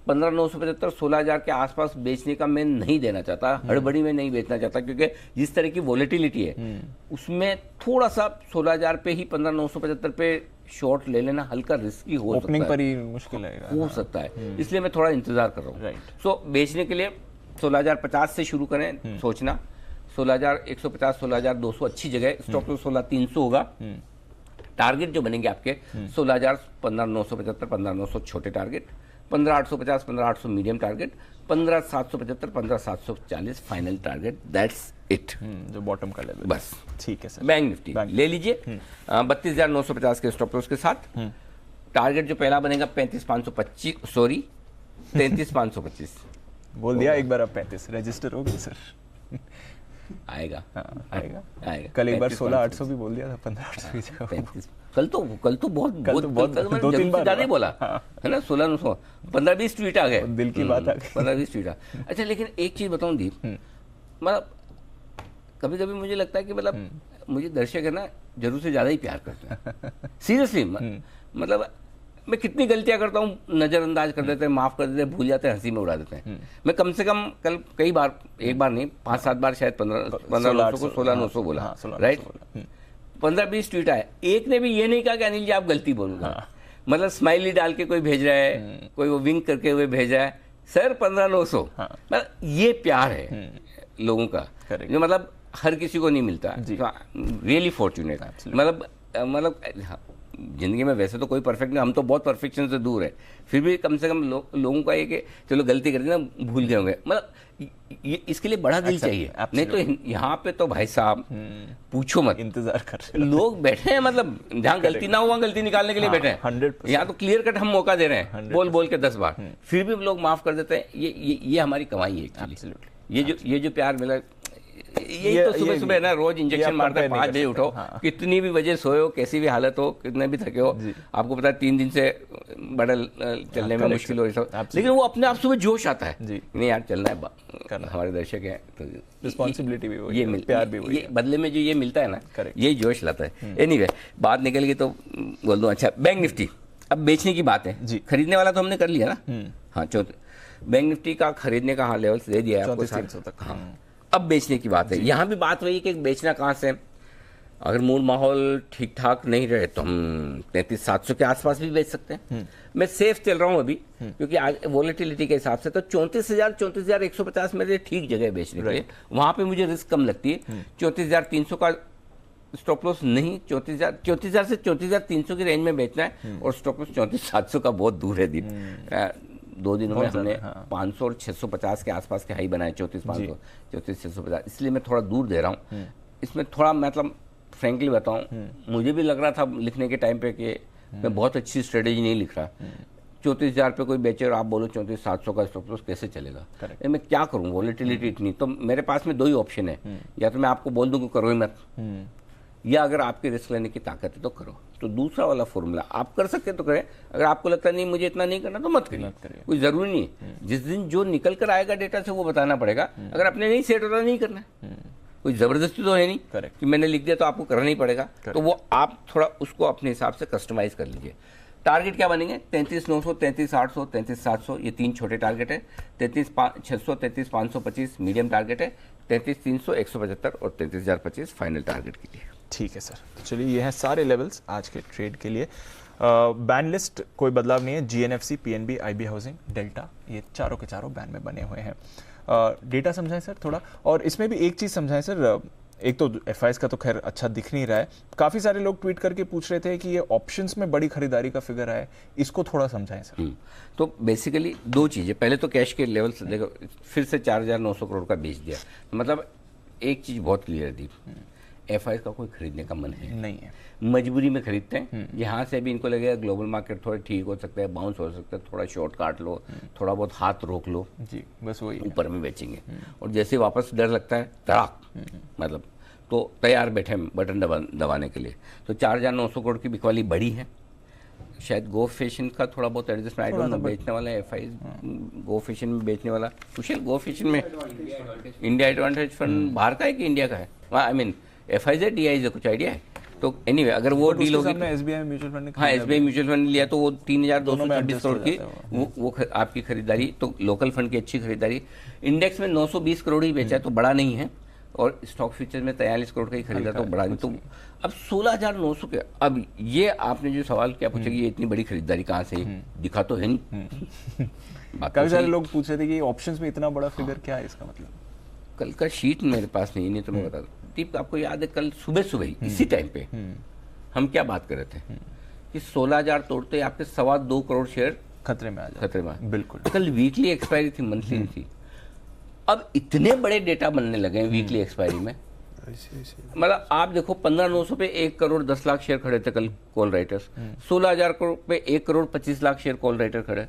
15,975, 16,000 के आसपास बेचने का मैं नहीं देना चाहता, हड़बड़ी में नहीं बेचना चाहता, क्योंकि जिस तरह की वॉलेटिलिटी है उसमें थोड़ा सा 16,000 पे ही 15,975 पे शॉर्ट ले लेना हल्का रिस्की हो सकता है, ओपनिंग पर ही मुश्किल है। हो सकता है, इसलिए मैं थोड़ा इंतजार कर रहा हूँ। राइट। सो बेचने के लिए 16,050 से शुरू करें सोचना, 16,150, 16,200 अच्छी जगह, स्टॉप लॉस 16,300 होगा। टारगेट जो बनेंगे आपके 16,000, 15,975, 15,900 छोटे target, 15,850, 15,800 medium target, 15,775, 15,740 final target, that's it, जो बॉटम का लेवल बस। ठीक है सर। बैंक निफ्टी ले लीजिए 32,950 के स्टॉप लॉस के साथ। टारगेट जो पहला बनेगा 35,525, सॉरी 33,525 बोल दिया एक बार, अब 35 रजिस्टर हो गई सर। आएगा। हाँ, आएगा। कल एक बार 16,800 भी बोल दिया था, 15,800 की जगह। 35 कल तो बहुत मैंने 2-3 बार बार नहीं बोला है ना, 16,900, 15-20 ट्वीट आ गए, दिल की बात आ गई। 15-20 ट्वीट आ। अच्छा, लेकिन एक चीज बताऊं दीप, मतलब कभी कभी मुझे लगता है कि मतलब मुझे दर्शक है ना जरूर से ज्यादा ही प्यार करते हैं, सीरियसली। मतलब मैं कितनी गलतियां करता हूँ, नजरअंदाज कर देते हैं, माफ कर देते हैं, भूल जाते हैं, हंसी में उड़ा देते हैं। मैं कम से कम कल कई बार, एक बार नहीं 5-7 बार शायद 15,900 को 16,900 बोला, राइट। 15-20 ट्वीट आए, एक ने भी ये नहीं कहा कि अनिल जी आप गलती बोलूंगा। मतलब स्माइली डाल के कोई भेज रहा है, कोई वो विंक करके हुए भेज रहा है, सर 15,900। मतलब ये प्यार है लोगों का जो मतलब हर किसी को नहीं मिलता, रियली फॉर्चुनेट। मतलब जिंदगी में वैसे तो कोई परफेक्ट नहीं, हम तो बहुत परफेक्शन से दूर है, फिर भी कम से कम लोगों का ये कि चलो गलती कर दी ना, भूल गए होंगे, मतलब इसके लिए बड़ा दिल चाहिए। नहीं तो यहाँ पे तो भाई साहब पूछो मत, इंतजार कर रहे लोग बैठे हैं, मतलब जहाँ गलती ना हुआ गलती निकालने के लिए बैठे हैं। 100%। यहाँ तो क्लियर कट हम मौका दे रहे हैं, बोल के 10 बार, फिर भी लोग माफ कर देते हैं। ये हमारी कमाई है एक्चुअली। ये जो प्यार मिला, यही तो सुबह सुबह ना रोज इंजेक्शन मारते हैं, 5 बजे उठो, कितनी भी वजह सोए हो, कैसी भी हालत हो, कितने भी थके हो, आपको पता है 3 दिन से बड़ा चलने में मुश्किल हो, लेकिन वो अपने आप सुबह जोश आता है, नहीं यार चलना है, हमारे दर्शक हैं तो रिस्पॉन्सिबिलिटी भी वही है, प्यार भी वही है, बदले में जो ये मिलता है ना, यही जोश लाता है। एनीवे, बात निकल गई तो बोल दूं। अच्छा, बैंक निफ्टी अब बेचने की बात है, खरीदने वाला तो हमने कर लिया ना। हाँ, बैंक निफ्टी का खरीदने का लेवल्स दे दिया है आपको 3400 तक। अब बेचने की बात है। यहाँ भी बात वही कि बेचना कहाँ से, अगर मूड माहौल ठीक ठाक नहीं रहे तो हम 33,700 के आसपास भी बेच सकते हैं। मैं सेफ चल रहा हूँ अभी, क्योंकि आज वॉलेटिलिटी के हिसाब से तो 34,000 34,150 मेरे ठीक जगह है बेचने के लिए, वहाँ पे मुझे रिस्क कम लगती है। 34,300 का स्टॉप लॉस नहीं, 34,000 से 34,300 की रेंज में बेचना है, और स्टॉप लॉस 34,700 का बहुत दूर है दीप। 2 दिनों में हमने 500 और 650 के आसपास के हाई बनाए, 34,500, 34,650, इसलिए मैं थोड़ा दूर दे रहा हूँ। इसमें थोड़ा मतलब फ्रेंकली बताऊं, मुझे भी लग रहा था लिखने के टाइम पे कि मैं बहुत अच्छी स्ट्रेटेजी नहीं लिख रहा। 34,000 पे कोई बेचे और आप बोलो 34,700 का स्टॉप लॉस, कैसे चलेगा? ये मैं क्या करूं, वॉलेटिलिटी इतनी। तो मेरे पास में दो ही ऑप्शन है, या तो मैं आपको बोल दूं कि करो ही मत, या अगर आपके रिस्क लेने की ताकत है तो करो। तो दूसरा वाला फॉर्मूला, आप कर सकते तो करें, अगर आपको लगता है नहीं मुझे इतना नहीं करना तो मत करिए, कोई जरूरी नहीं है। जिस दिन जो निकल कर आएगा डेटा से वो बताना पड़ेगा। अगर अपने नहीं सेट होता नहीं करना है, कोई जबरदस्ती तो है नहीं कि मैंने लिख दिया तो आपको करना ही पड़ेगा। तो वो आप थोड़ा उसको अपने हिसाब से कस्टमाइज कर लीजिए। टारगेट क्या बनेंगे? 33,900, 33,800, 33,700, ये 3 छोटे टारगेट है। 33,600, 33,525 मीडियम टारगेट है। 33,300, 175 और 33,025 फाइनल टारगेट के लिए। ठीक है सर, तो चलिए ये हैं सारे लेवल्स आज के ट्रेड के लिए। बैन लिस्ट कोई बदलाव नहीं है। GNFC, PNB, IB housing, delta, ये चारों के चारों बैन में बने हुए हैं। डेटा समझाएं सर थोड़ा, और इसमें भी एक चीज़ समझाएं सर। एक तो FIs का तो खैर अच्छा दिख नहीं रहा है, काफ़ी सारे लोग ट्वीट करके पूछ रहे थे कि ये ऑप्शंस में बड़ी खरीदारी का फिगर है, इसको थोड़ा समझाएं सर। तो बेसिकली दो चीज़ें, पहले तो कैश के लेवल से देखो, फिर से 4,900 करोड़ का बेच दिया, मतलब एक चीज़ बहुत क्लियर थी, FIs का कोई खरीदने का मन है नहीं है, मजबूरी में खरीदते हैं। यहाँ से भी इनको लगेगा ग्लोबल मार्केट थोड़ा ठीक हो सकता है, बाउंस हो सकता है, थोड़ा शॉर्ट काट लो, थोड़ा बहुत हाथ रोक लो जी, बस वही ऊपर में बेचेंगे। और जैसे वापस डर लगता है तड़ाक, मतलब तो तैयार बैठे हैं बटन दबाने के लिए। तो 4,900 करोड़ की बिकवाली बड़ी है। शायद गो फैशन का थोड़ा बहुत एडजस्टमेंट, आई डोंट नो, बेचने वाला है FIs, गो फैशन में बेचने वाला। कुशल, गो फैशन में इंडिया एडवांटेज फंड बाहर का है कि इंडिया का है? आई मीन FIs है, DIs है, कुछ आइडिया है? तो एनीवे अगर वो डील होगी, SBI म्यूचुअल फंड, हाँ SBI म्यूचुअल फंड लिया तो वो 3,226 करोड़ की वो आपकी खरीदारी, तो लोकल फंड की अच्छी खरीदारी। इंडेक्स में 920 करोड़ ही बेचा है, तो बड़ा नहीं है। और स्टॉक फ्यूचर में 43 करोड़ का ही खरीदा, तो बड़ा नहीं। तो अब 16,900 के, अब ये आपने जो सवाल क्या पूछा कि ये इतनी बड़ी खरीदारी कहाँ से, दिखा तो है नहीं। काफी सारे लोग पूछ रहे थे कि ऑप्शंस में इतना बड़ा फिगर क्या है, इसका मतलब? कल का शीट मेरे पास नहीं तो मैं बता दूं। टिप आपको याद है, कल सुबह सुबह ही इसी टाइम पे हम क्या बात कर रहे थे कि 16,000 तोड़ते आपके 2.25 करोड़ शेयर खतरे में आ जाए। खतरे में, बिल्कुल। कल वीकली एक्सपायरी थी, मंथली नहीं थी। अब इतने बड़े डेटा बनने लगे हैं वीकली एक्सपायरी में, मतलब आप देखो 15,900 पे 1 करोड़ 10 लाख शेयर खड़े थे कल कॉल राइटर्स, 16,000 करोड़ पे 1 crore 25 lakh share call writer खड़े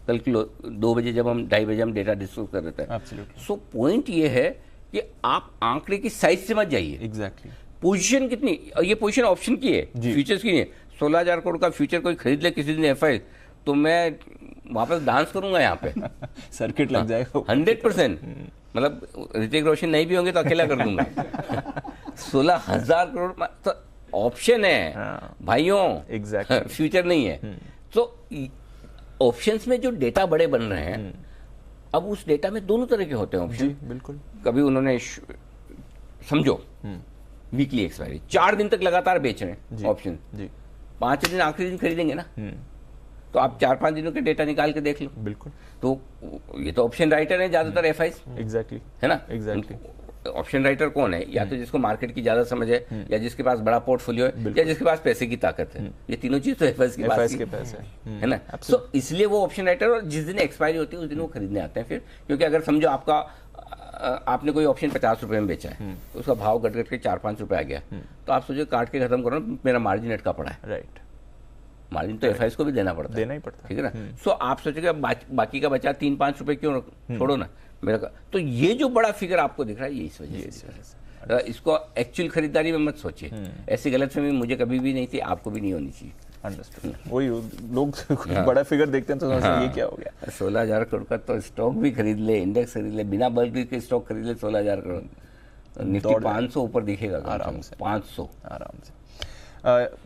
कल की 2 बजे, जब हम 2:30 बजे हम डेटा डिस्कस कर रहे थे। सो पॉइंट ये है कि आप आंकड़े की साइज से मत जाइए। एग्जैक्टली। पोजीशन कितनी, ये पोजीशन ऑप्शन की है, फ्यूचर्स की नहीं है। 16,000 करोड़ का फ्यूचर कोई खरीद ले किसी दिन FI, तो मैं वापस डांस करूंगा यहाँ पे। सर्किट लग जाएगा 100%, मतलब ऋतिक रोशन नहीं भी होंगे तो अकेला कर दूंगा। 16,000 करोड़ तो ऑप्शन है भाइयों, एग्जैक्टली, फ्यूचर नहीं है। तो ऑप्शंस में जो डेटा बड़े बन रहे हैं, अब उस डेटा में दोनों तरह के होते हैं ऑप्शन। बिल्कुल। कभी उन्होंने समझो वीकली एक्सपायरी 4 दिन तक लगातार बेच रहे हैं ऑप्शन, 5 दिन आखिरी दिन खरीदेंगे ना, तो आप 4-5 दिनों के डेटा निकाल के देख लो। बिल्कुल। तो ये तो ऑप्शन राइटर है ज्यादातर FIs, एग्जैक्टली, है ना? एग्जैक्टली। ऑप्शन राइटर कौन है? या तो जिसको मार्केट की ज्यादा समझ है, या जिसके पास बड़ा पोर्टफोलियो है, या जिसके पास पैसे की ताकत है। ये तीनों चीज तो FIs के पास है ना? तो इसलिए वो ऑप्शन राइटर, और जिस दिन एक्सपायरी होती है उस दिन वो खरीदने आते हैं फिर। क्योंकि अगर समझो आपने कोई ऑप्शन 50 रुपए में बेचा है, तो उसका भाव घट के 4-5 रुपए आ गया, तो आप सोचो काट के खत्म करो, मेरा मार्जिन अटका पड़ा है। राइट, मार्जिन तो FIs को भी देना पड़ता है, ठीक है ना? सो आप सोचोगे बाकी का बचा 3-5 रुपए क्यों छोड़ो ना मेरा। तो ये जो बड़ा फिगर आपको दिख रहा है, ये इस वजह से। इसको एक्चुअल खरीदारी में मत सोचिए, ऐसी गलतफहमी मुझे कभी भी नहीं थी, आपको भी नहीं होनी चाहिए। अंडरस्टूड। वही लोग बड़ा फिगर देखते हैं तो समझते हैं ये क्या हो गया। 16,000 करोड़ का तो स्टॉक भी खरीद ले, इंडेक्स खरीद ले, बिना बल्क के स्टॉक खरीद ले 16,000 करोड़, निफ्टी 500 ऊपर दिखेगा आराम से, 500 आराम से।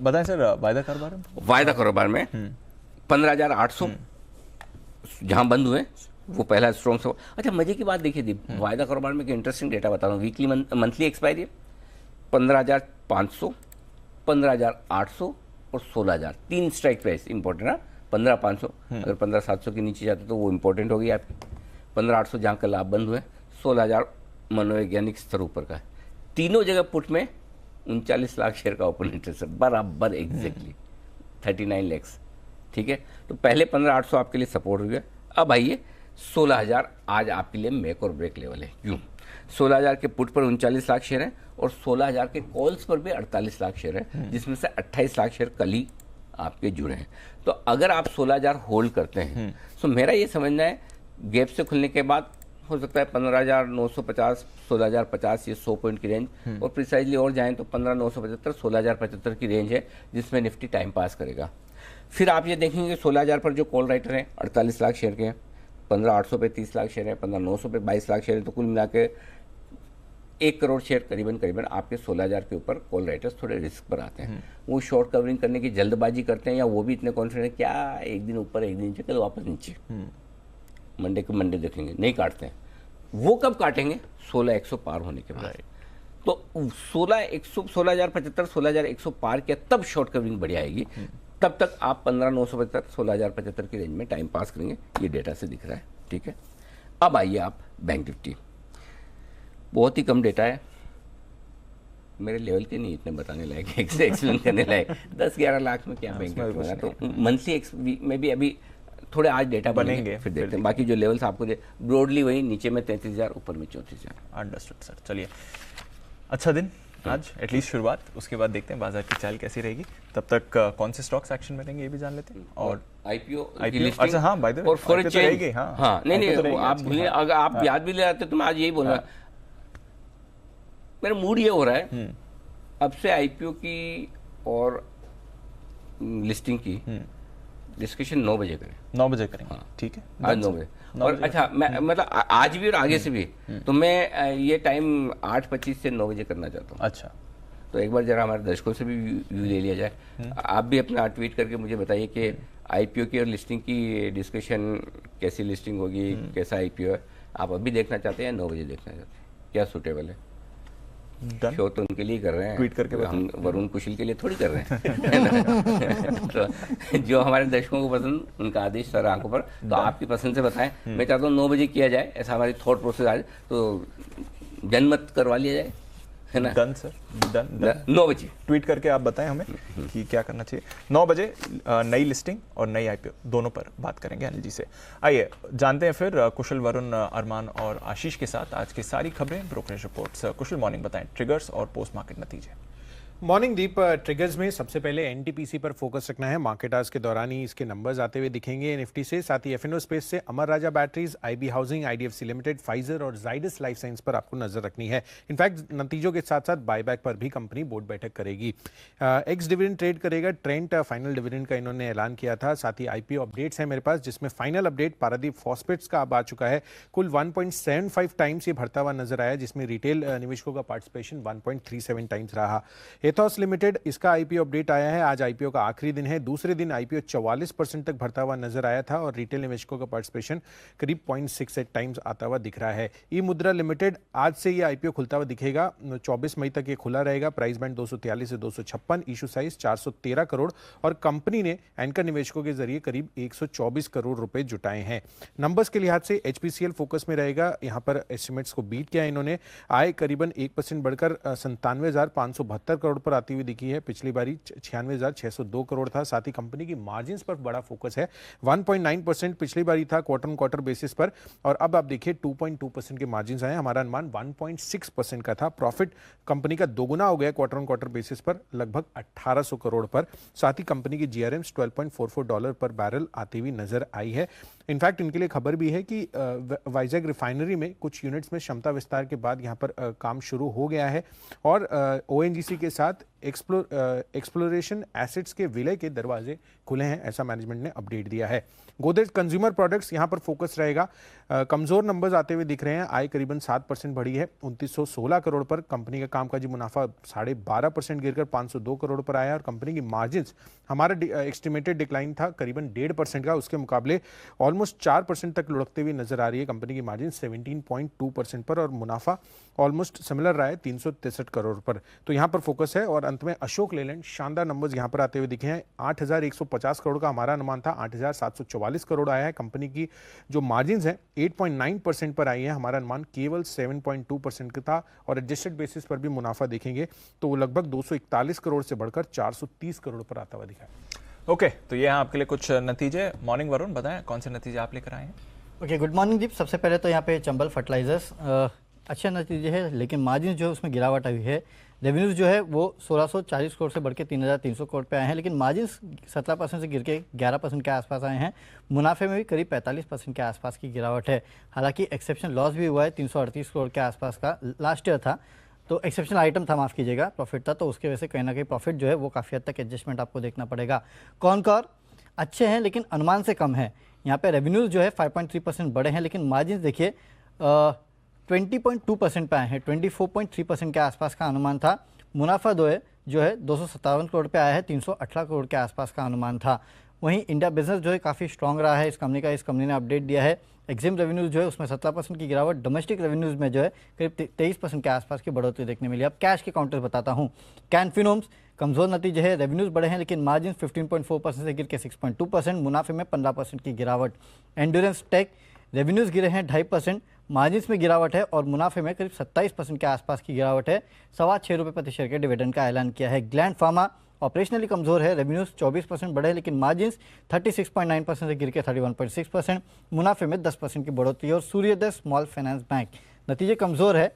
बताएं सर, वायदा कारोबार में? वायदा कारोबार में 15,800 जहां बंद हुए वो पहला स्ट्रॉन्ग से। अच्छा, मजे की बात देखिए दीप, वायदा कारोबार में इंटरेस्टिंग डेटा बता रहा हूँ। वीकली मंथली एक्सपायरी 15,500, 15,800 और 16,000, 3 स्ट्राइक प्राइस इंपॉर्टेंट है। 15,500 अगर 15,700 के नीचे जाते तो वो इंपॉर्टेंट होगी आपकी। 15,800 जहाँ कल आप बंद हुए, 16,000 मनोवैज्ञानिक स्तर ऊपर का है। तीनों जगह पुट में 39 लाख शेयर का ओपन इंटरेस्ट है, बराबर एग्जैक्टली 39 लैक्स, ठीक है। तो पहले 15,800 आपके लिए सपोर्ट हो गया। अब आइए 16,000 आज आपके लिए मेक और ब्रेक लेवल है। क्यों? 16,000 के पुट पर 39 लाख शेयर हैं और 16,000 के कॉल्स पर भी 48 लाख शेयर हैं, जिसमें से 28 लाख शेयर कल ही आपके जुड़े हैं। तो अगर आप 16,000 होल्ड करते हैं तो मेरा ये समझना है गैप से खुलने के बाद हो सकता है 15,950, 16,050, ये 100 पॉइंट की रेंज, और प्रिसाइजली और जाएं तो 15,975, 16,075 की रेंज है जिसमें निफ्टी टाइम पास करेगा। फिर आप ये देखेंगे 16,000 पर जो कॉल राइटर हैं 48 लाख शेयर के हैं, 15,800 पे 30 लाख शेयर हैं, 15,900 पे 22 लाख शेयर हैं, तो कुल मिला के 1 करोड़ शेयर करीबन आपके 16,000 के ऊपर कॉल राइटर्स थोड़े रिस्क पर आते हैं। वो शॉर्ट कवरिंग करने की जल्दबाजी करते हैं, या वो भी इतने कॉन्फिडेंट है क्या एक दिन ऊपर एक दिन नीचे कल वापस नीचे, मंडे को मंडे देखेंगे, नहीं काटते हैं। वो कब काटेंगे? 16,100 पार होने के बाद। तो 16,175, 16,100 पार किया तब शॉर्ट कवरिंग बढ़िया आएगी। तब तक आप 15,975, 16,075 की रेंज में टाइम पास करेंगे, ये डेटा से दिख रहा है। ठीक है, अब आइए आप बैंक निफ्टी। बहुत ही कम डेटा है, मेरे लेवल के नहीं इतने बताने लायक, एक्सप्लेन करने लायक। 10-11 लाख में क्या बैंक निफ्टी बना, तो मंथली में भी अभी थोड़े आज डेटा बनेंगे, फिर देखते हैं। बाकी जो लेवल्स आपको ब्रॉडली वही, नीचे में 33,000, ऊपर में 34,000। Understood sir. चलिए, अच्छा दिन आज, एटलीस्ट शुरुआत, उसके बाद देखते हैं बाजार की चाल कैसी रहेगी। तब तक कौन से स्टॉक्स एक्शन में रहेंगे ये भी जान लेते हैं। और आईपीओ, अच्छा हाँ, बाय द वे, और फॉर चेंज, हाँ नहीं आप भूलिए, अगर आप याद भी ले आते तो मैं आज यही बोल रहा, मेरा मूड ये हो रहा है अब से आईपीओ की और लिस्टिंग की डिस्कशन 9 बजे करें। 9 बजे करें, हाँ ठीक है, आज 9 बजे। और अच्छा, मैं मतलब आज भी और आगे से भी, तो मैं ये टाइम 8:25 से 9 बजे करना चाहता हूँ। अच्छा, तो एक बार जरा हमारे दर्शकों से भी व्यू ले लिया जाए। आप भी अपना ट्वीट करके मुझे बताइए कि आईपीओ की और लिस्टिंग की डिस्कशन, कैसी लिस्टिंग होगी, कैसा आईपीओ है, आप अभी देखना चाहते हैं या 9 बजे देखना चाहते हैं, क्या सूटेबल है? शो तो उनके लिए कर रहे हैं, ट्वीट करके हम वरुण कुशल के लिए थोड़ी कर रहे हैं। तो जो हमारे दर्शकों को पसंद, उनका आदेश सर आंखों पर, तो आपकी पसंद से बताएं। मैं चाहता हूँ 9 बजे किया जाए, ऐसा हमारी थॉट प्रोसेस आज, तो जनमत करवा लिया जाए, है ना? Done sir, done. 9 बजे ट्वीट करके आप बताएं हमें कि क्या करना चाहिए। 9 बजे नई लिस्टिंग और नई आईपीओ दोनों पर बात करेंगे अनिल जी से। आइए जानते हैं फिर कुशल, वरुण, अरमान और आशीष के साथ आज की सारी खबरें, ब्रोकरेज रिपोर्ट्स। कुशल, मॉर्निंग बताएं ट्रिगर्स और पोस्ट मार्केट नतीजे। मॉर्निंग दीप, ट्रिगर्स में सबसे पहले एनटीपीसी पर फोकस रखना है। मार्केट आज के दौरान ही इसके नंबर्स आते हुए दिखेंगे निफ्टी से। साथ ही एफएनओ स्पेस से Amar Raja batteries, IB housing, IDFC limited, Pfizer और जाइडस लाइफ साइंस पर आपको नजर रखनी है। इनफैक्ट नतीजों के साथ साथ बायबैक पर भी कंपनी बोर्ड बैठक करेगी। एक्स डिविडेंड ट्रेड करेगा ट्रेंट, फाइनल डिविडेंड का इन्होंने ऐलान किया था। साथ ही आईपीओ अपडेट्स है मेरे पास, जिसमें फाइनल अपडेट पारादीप फॉस्फेट्स का अब आ चुका है। कुल 1.75 टाइम्स ये बढ़ता हुआ नजर आया, जिसमें रिटेल निवेशकों का पार्टिसिपेशन 1.37 टाइम्स रहा। एथॉस लिमिटेड, इसका आईपीओ अपडेट आया है। आज आईपीओ का आखिरी दिन है। दूसरे दिन आईपीओ 44% तक बढ़ता हुआ नजर आया था और रिटेल निवेशकों का पार्टिसिपेशन करीब 0.68 टाइम्स आता हुआ दिख रहा है। ई मुद्रा लिमिटेड, आज से ये आईपीओ खुलता हुआ दिखेगा। 24 मई तक ये खुला रहेगा। प्राइस बैंड 243 से 256, इशू साइज 413 करोड़ और कंपनी ने एंकर निवेशकों के जरिए करीब 124 करोड़ रुपए जुटाए हैं। नंबर्स के लिहाज से एचपीसीएल फोकस में रहेगा। यहां पर एस्टिमेट्स को बीट किया इन्होंने। आय करीबन 1% बढ़कर 97,572 करोड़ पर आती हुई दिखी है। पिछली बारी 96,602 करोड़ था। साथ ही कंपनी की मार्जिन्स पर बड़ा फोकस है। 1.9% पिछली बारी था क्वार्टर ऑन क्वार्टर बेसिस पर, और अब आप देखिए 2.2% के मार्जिन्स आए। हमारा अनुमान 1.6% का था। प्रॉफिट कंपनी का दोगुना हो गया क्वार्टर ऑन क्वार्टर बेसिस पर, लगभग 1800 करोड़ पर। साथ ही कंपनी की जीआरएम्स $12.44 पर बैरल आती हुई नजर आई है। इनफैक्ट इनके लिए खबर भी है कि वाइजैग रिफाइनरी में कुछ यूनिट्स में क्षमता विस्तार के बाद यहां पर काम शुरू हो गया है और ओएनजीसी के साथ एक्सप्लोरेशन एसेट्स के विलय के दरवाजे खुले हैं, ऐसा मैनेजमेंट ने अपडेट दिया है। गोदरेज कंज्यूमर प्रोडक्ट्स यहां पर फोकस रहेगा। कमजोर नंबर्स आते हुए दिख रहे हैं। आय करीबन 7% बढ़ी है 2916 करोड़ पर। कंपनी का कामकाजी मुनाफा 12.5% गिरकर 502 करोड़ पर आया और कंपनी की मार्जिन्स, हमारा एस्टिमेटेड डिक्लाइन था करीबन 1.5% का, उसके मुकाबले ऑलमोस्ट 4% तक लुढ़कते हुए नजर आ रही है। कंपनी की मार्जिन 17.2% पर और मुनाफा ऑलमोस्ट सिमिलर रहा है 363 करोड़ पर। तो यहां पर फोकस है। और अंत में अशोक लेलैंड, शानदार नंबर्स यहां पर आते हुए दिखे हैं। 8,150 करोड़ का हमारा अनुमान था, 8,744 करोड़ आया है। कंपनी की जो मार्जिन है 8.9% पर आई है। हमारा अनुमान केवल 7.2% का था और एडजस्टेड बेसिस पर भी मुनाफा देखेंगे तो वो लगभग 241 करोड़ से बढ़कर 430 करोड़ पर आता हुआ दिखा है। ओके, तो ये हैं आपके लिए कुछ नतीजे। मॉर्निंग वरुण, बताएं कौन से नतीजे आप लेकर आए हैं? ओके, गुड मॉर्निंग दीप। सबसे पहले तो यहाँ पे चंबल फर्टिलाइजर्स अच्छे नतीजे हैं, लेकिन मार्जिन जो है उसमें गिरावट आई है। रेवेन्यूज़ जो है वो 1640 करोड़ से बढ़ के 3300 करोड़ पे आए हैं, लेकिन मार्जिन 17% से गिर के 11% के आसपास आए हैं। मुनाफे में भी करीब 45% के आसपास की गिरावट है। हालांकि एक्सेप्शन लॉस भी हुआ है 338 करोड़ के आसपास का, लास्ट ईयर था तो एक्सेप्शनल आइटम था, माफ़ कीजिएगा, प्रॉफिट था, तो उसके वजह से कहीं ना कहीं प्रॉफिट जो है वो काफ़ी हद तक एडजस्टमेंट आपको देखना पड़ेगा। कॉनकॉर अच्छे हैं लेकिन अनुमान से कम है। यहाँ पे रेवेन्यूज़ जो है 5.3% बढ़े हैं, लेकिन मार्जिन देखिए 20.2% पे आए हैं, 24.3% के आसपास का अनुमान था। मुनाफा जो है 257 करोड़ पे आया है, 318 करोड़ के आसपास का अनुमान था। वहीं इंडिया बिजनेस जो है काफ़ी स्ट्रॉन्ग रहा है इस कंपनी ने अपडेट दिया है। एग्जिम रेवेन्यूज़ जो है उसमें 17% की गिरावट, डोमेस्टिक रेवेन्यूज़ में जो है करीब 23% के आसपास की बढ़ोतरी देखने मिली। अब कैश के काउंटर बताता हूँ। कैन फिनोम्स कमज़ोर नतीजे है, रेवेन्यूज़ बढ़े हैं लेकिन मार्जिन 15.4% से गिर के 6.2%, मुनाफे में 15% की गिरावट। एंड्योरेंस टेक रेवेन्यूज़ गिरे हैं 2.5%, मार्जिन्स में गिरावट है और मुनाफे में करीब 27% के आसपास की गिरावट है। 6.25 रुपये प्रति शेयर के डिविडेंड का ऐलान किया है। ग्लैंड फार्मा ऑपरेशनली कमज़ोर है, रेवेन्यूज़ 24% बढ़े लेकिन मार्जिन्स 36.9% से गिर के 31.6%, मुनाफे में 10% की बढ़ोतरी। और सूर्योदय स्मॉल फाइनेंस बैंक नतीजे कमज़ोर है।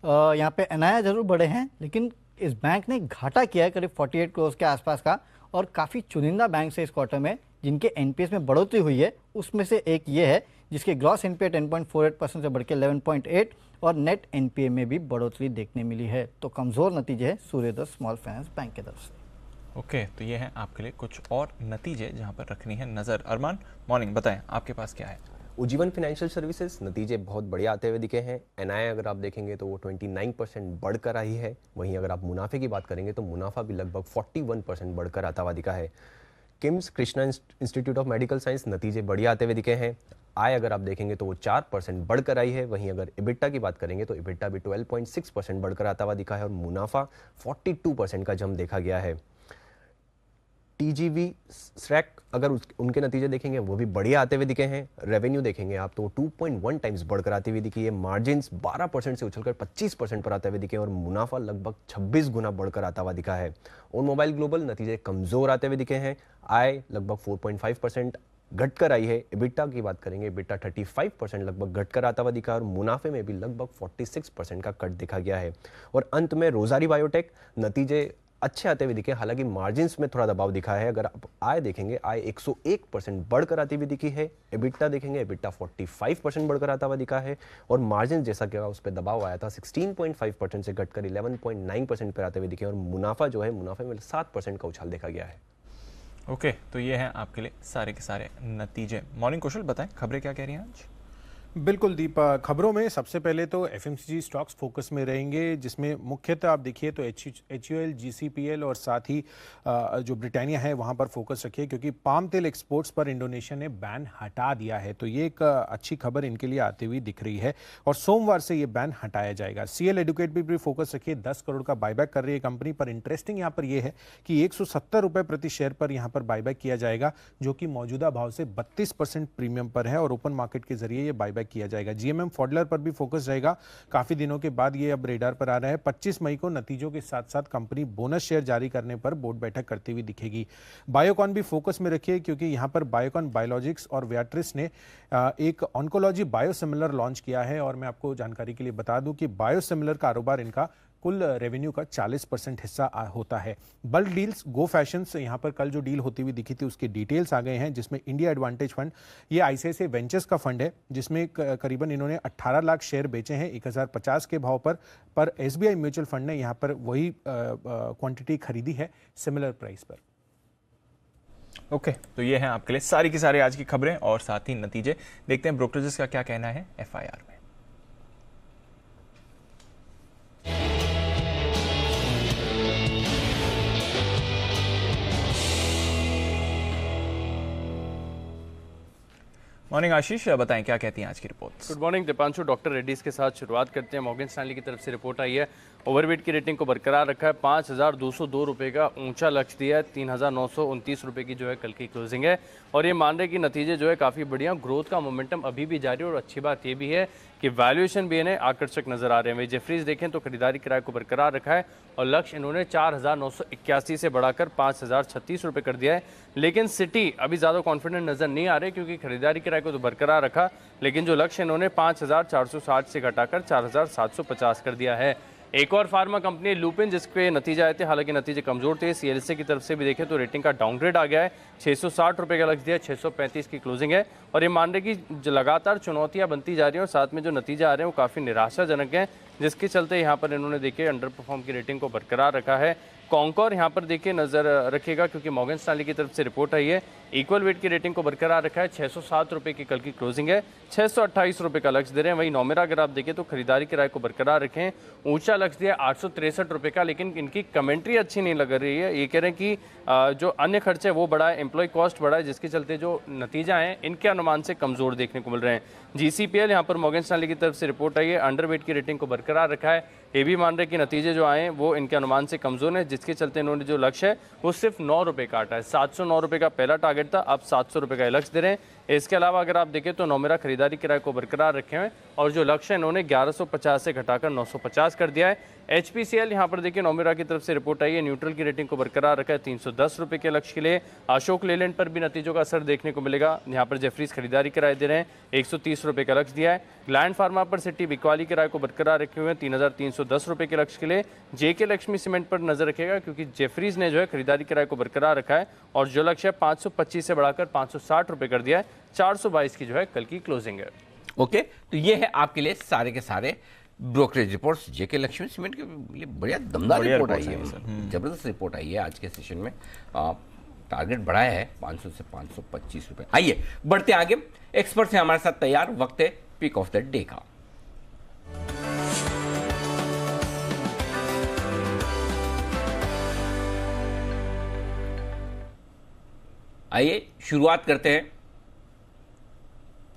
यहाँ पे एनआईआई जरूर बढ़े हैं लेकिन इस बैंक ने घाटा किया है करीब 48 करोड़ के आसपास का, और काफ़ी चुनिंदा बैंक से इस क्वार्टर में जिनके एनपीएस में बढ़ोतरी हुई है, उसमें से एक ये है जिसके ग्रॉस एनपीए 10.48% से बढ़ के 11.8 और नेट एनपीए में भी बढ़ोतरी देखने मिली है। तो कमज़ोर नतीजे है सूर्योदय स्मॉल फाइनेंस बैंक की तरफ से। ओके, तो ये हैं आपके लिए कुछ और नतीजे जहां पर रखनी है नज़र। अरमान, मॉर्निंग, बताएं आपके पास क्या है? उज्जीवन फाइनेंशियल सर्विसेज नतीजे बहुत बढ़िया आते हुए दिखे हैं। एनआईआई अगर आप देखेंगे तो वो 29% बढ़कर आई है। वहीं अगर आप मुनाफे की बात करेंगे तो मुनाफा भी लगभग 41% बढ़कर आता हुआ दिखा है। KIMS Krishna institute of medical science नतीजे बढ़िया आते हुए दिखे हैं। आय अगर आप देखेंगे तो वो 4% बढ़कर आई है। वहीं अगर इबिटा की बात करेंगे तो इबिटा भी 12.6% बढ़कर आता हुआ दिखा है और मुनाफा 42% का जंप देखा गया है। टीजीवी स्रैक अगर उनके नतीजे देखेंगे वो भी बढ़िया आते हुए दिखे हैं। रेवेन्यू देखेंगे आप तो 2.1 टाइम्स बढ़कर आती हुई दिखी है। मार्जिन्स 12% से उछलकर 25% पर आते हुए दिखे और मुनाफा लगभग 26 गुना बढ़कर आता हुआ दिखा है। और मोबाइल ग्लोबल नतीजे कमजोर आते हुए दिखे हैं। आय लगभग 4.5% घटकर आई है। इबिटा की बात करेंगे, इबिटा 35% लगभग घटकर आता हुआ दिखा और मुनाफे में भी लगभग 46% का कट देखा गया है। और अंत में रोजारी बायोटेक नतीजे अच्छे आते हुए दिखे, हालांकि मार्जिन्स में थोड़ा दबाव दिखा है। अगर आप आय देखेंगे, आय 101% बढ़कर आती हुई दिखी है। इबिटा देखेंगे, इबिटा 45% बढ़कर आता हुआ दिखा है और मार्जिन जैसा कि उस पर दबाव आया था 16.5% से घटकर 11.9% पर आते हुए दिखे और मुनाफा जो है, मुनाफे में 7% का उछाल देखा गया है। ओके, तो ये हैं आपके लिए सारे के सारे नतीजे। मॉर्निंग कौशल, बताएं खबरें क्या कह रही हैं आज? बिल्कुल दीप, खबरों में सबसे पहले तो एफएमसीजी स्टॉक्स फोकस में रहेंगे, जिसमें मुख्यतः आप देखिए तो HUL, GCPL और साथ ही जो ब्रिटानिया है वहां पर फोकस रखिए, क्योंकि पाम तेल एक्सपोर्ट्स पर इंडोनेशिया ने बैन हटा दिया है। तो ये एक अच्छी खबर इनके लिए आती हुई दिख रही है और सोमवार से ये बैन हटाया जाएगा। CL एडुकेट पर भी फोकस रखिए, 10 करोड़ का बायबैक कर रही है कंपनी पर। इंटरेस्टिंग यहाँ पर यह है कि 170 रुपये प्रति शेयर पर यहाँ पर बायबैक किया जाएगा, जो कि मौजूदा भाव से 32% प्रीमियम पर है और ओपन मार्केट के जरिए ये बायबैक किया जाएगा। GMM फॉडलर पर भी फोकस रहेगा, काफी दिनों के बाद ये अब रेडार पर आ रहा है। 25 मई को नतीजों के साथ साथ कंपनी बोनस शेयर जारी करने पर बोर्ड बैठक करती हुई दिखेगी। बायोकॉन भी फोकस में रखिए, क्योंकि यहां पर बायोकॉन बायोलॉजिक्स और वियाट्रिस ने एक ऑन्कोलॉजी बायोसिमिलर लॉन्च किया है और मैं आपको जानकारी के लिए बता दूं कि बायोसिमिलर कारोबार इनका कुल रेवेन्यू का 40% हिस्सा होता है। बल्क डील्स, गो फैशंस, यहाँ पर कल जो डील होती हुई दिखी थी उसके डिटेल्स आ गए हैं, जिसमें इंडिया एडवांटेज फंड, ये ICICI वेंचर्स का फंड है, जिसमें करीबन इन्होंने 18 लाख शेयर बेचे हैं 1050 के भाव पर SBI म्यूचुअल फंड ने यहाँ पर वही क्वांटिटी खरीदी है सिमिलर प्राइस पर। ओके, तो ये हैं आपके लिए सारी की सारी आज की खबरें और साथ ही नतीजे। देखते हैं ब्रोकरेजेस का क्या कहना है FIR में। मॉर्निंग आशीष, बताएं क्या कहती हैं आज की report? Good morning Deepanshu. Doctor Reddy's के साथ शुरुआत करते हैं। मॉर्गन स्टैनली की तरफ से रिपोर्ट आई है ओवरवेट की रेटिंग को बरकरार रखा है, 5,202 रुपये का ऊंचा लक्ष्य दिया है, 3,929 रुपये की जो है कल की क्लोजिंग है। और ये मान रहे कि नतीजे जो है काफ़ी बढ़िया, ग्रोथ का मोमेंटम अभी भी जारी है। और अच्छी बात ये भी है कि वैल्यूएशन भी इन्हें आकर्षक नजर आ रहे हैं। वही जेफरीज देखें तो खरीदारी किराए को बरकरार रखा है और लक्ष्य इन्होंने 4,981 से बढ़ाकर 5,036 रुपये कर दिया है। लेकिन सिटी अभी ज़्यादा कॉन्फिडेंट नजर नहीं आ रहे, क्योंकि खरीदारी किराए को तो बरकरार रखा, लेकिन जो लक्ष्य इन्होंने 5,460 से घटाकर 4,750 कर दिया है। एक और फार्मा कंपनी लुपिन, जिसके नतीजे आए थे, हालांकि नतीजे कमजोर थे। सीएलएसए की तरफ से भी देखें तो रेटिंग का डाउनग्रेड आ गया है, 660 रुपये का लक्ष्य दिया, 635 की क्लोजिंग है। और ये मान रहे कि जो लगातार चुनौतियां बनती जा रही हैं और साथ में जो नतीजे आ रहे हैं वो काफ़ी निराशाजनक हैं, जिसके चलते यहाँ पर इन्होंने देखिए अंडर परफॉर्म की रेटिंग को बरकरार रखा है। कॉन्कोर यहाँ पर देखिए नजर रखिएगा, क्योंकि मॉर्गन स्टैनली की तरफ से रिपोर्ट आई है। इक्वल वेट की रेटिंग को बरकरार रखा है, 607 रुपये की कल की क्लोजिंग है, 628 रुपये का लक्ष्य दे रहे हैं। वहीं नोमेरा अगर आप देखें तो खरीदारी किराए को बरकरार रखें, ऊंचा लक्ष्य दिया 863 रुपये का, लेकिन इनकी कमेंट्री अच्छी नहीं लग रही है। ये कह रहे हैं कि जो अन्य खर्चे वो बढ़ा है, एम्प्लॉय कॉस्ट बढ़ा है, जिसके चलते जो नतीजा है इनके अनुमान से कमजोर देखने को मिल रहे हैं। जीसीपीएल यहाँ पर मॉर्गन स्टैनली की तरफ से रिपोर्ट आई है, अंडरवेट की रेटिंग को बरकरार रखा है। ये भी मान रहे कि नतीजे जो आए वो इनके अनुमान से कमजोर है, जिसके चलते इन्होंने जो लक्ष्य है वो सिर्फ 9 रुपये काटा है। 709 रुपये का पहला टारगेट था, अब 700 रुपये का लक्ष्य दे रहे हैं। इसके अलावा अगर आप देखें तो नोमेरा खरीदारी किराए को बरकरार रखे हुए और जो लक्ष्य है इन्होंने 1150 से घटाकर 950 कर दिया है। एचपीसीएल यहाँ पर देखिए नोमेरा की तरफ से रिपोर्ट आई है, न्यूट्रल की रेटिंग को बरकरार रखा है 310 रुपये के लक्ष्य के लिए। अशोक लेलैंड पर भी नतीजों का असर देखने को मिलेगा। यहाँ पर जेफरीज खरीदारी किराए दे रहे हैं, 130 रुपये का लक्ष्य दिया है। ग्लैंड फार्मा पर सिटी बिकवाली किराए को बरकरार रखे हुए हैं 3,310 रुपये के लक्ष्य के लिए। जेके लक्ष्मी सीमेंट पर नजर रखेगा, क्योंकि जेफरीज ने जो है खरीदारी किराए को बरकरार रखा है और जो लक्ष्य है 525 से बढ़ाकर 560 रुपये कर दिया है। 422 की जो है कल की क्लोजिंग है। ओके, तो ये है आपके लिए सारे के सारे ब्रोकरेज रिपोर्ट्स। जेके लक्ष्मी सीमेंट के लिए बढ़िया दमदार रिपोर्ट आई है, जबरदस्त रिपोर्ट आई है आज के सेशन में। टारगेट बढ़ाया है 500 से 525 रुपये। आइए बढ़ते आगे, एक्सपर्ट्स हैं हमारे साथ तैयार, वक्त है पिक ऑफ द डे का। आइए शुरुआत करते हैं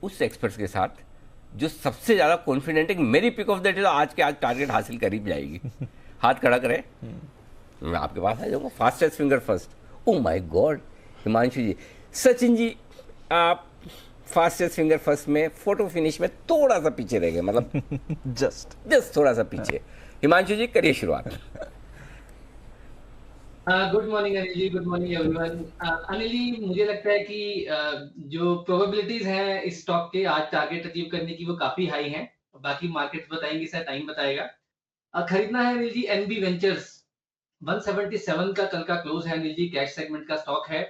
उस एक्सपर्ट्स के साथ जो सबसे ज्यादा कॉन्फिडेंट है कि मेरी पिक ऑफ द डे आज के आज टारगेट हासिल कर ही जाएगी। हाथ खड़ा करें, मैं आपके पास आ जाऊंगा। Fastest finger first, oh my God, Himanshu ji. Sachin ji, आप फास्टेस्ट फिंगर फर्स्ट में फोटो फिनिश में थोड़ा सा पीछे रह गए, मतलब जस्ट थोड़ा सा पीछे। हिमांशु जी करिए शुरुआत। Good morning Anil ji, good morning everyone. Anil ji, मुझे लगता है कि जो प्रोबेबिलिटीज हैं इस स्टॉक के आज टारगेट अचीव करने की वो काफी हाई हैं। बाकी मार्केट्स बताएंगे, शायद टाइम बताएगा। खरीदना है अनिल जी एनबी वेंचर्स, 177 का कल का क्लोज है अनिल जी, कैश सेगमेंट का स्टॉक है।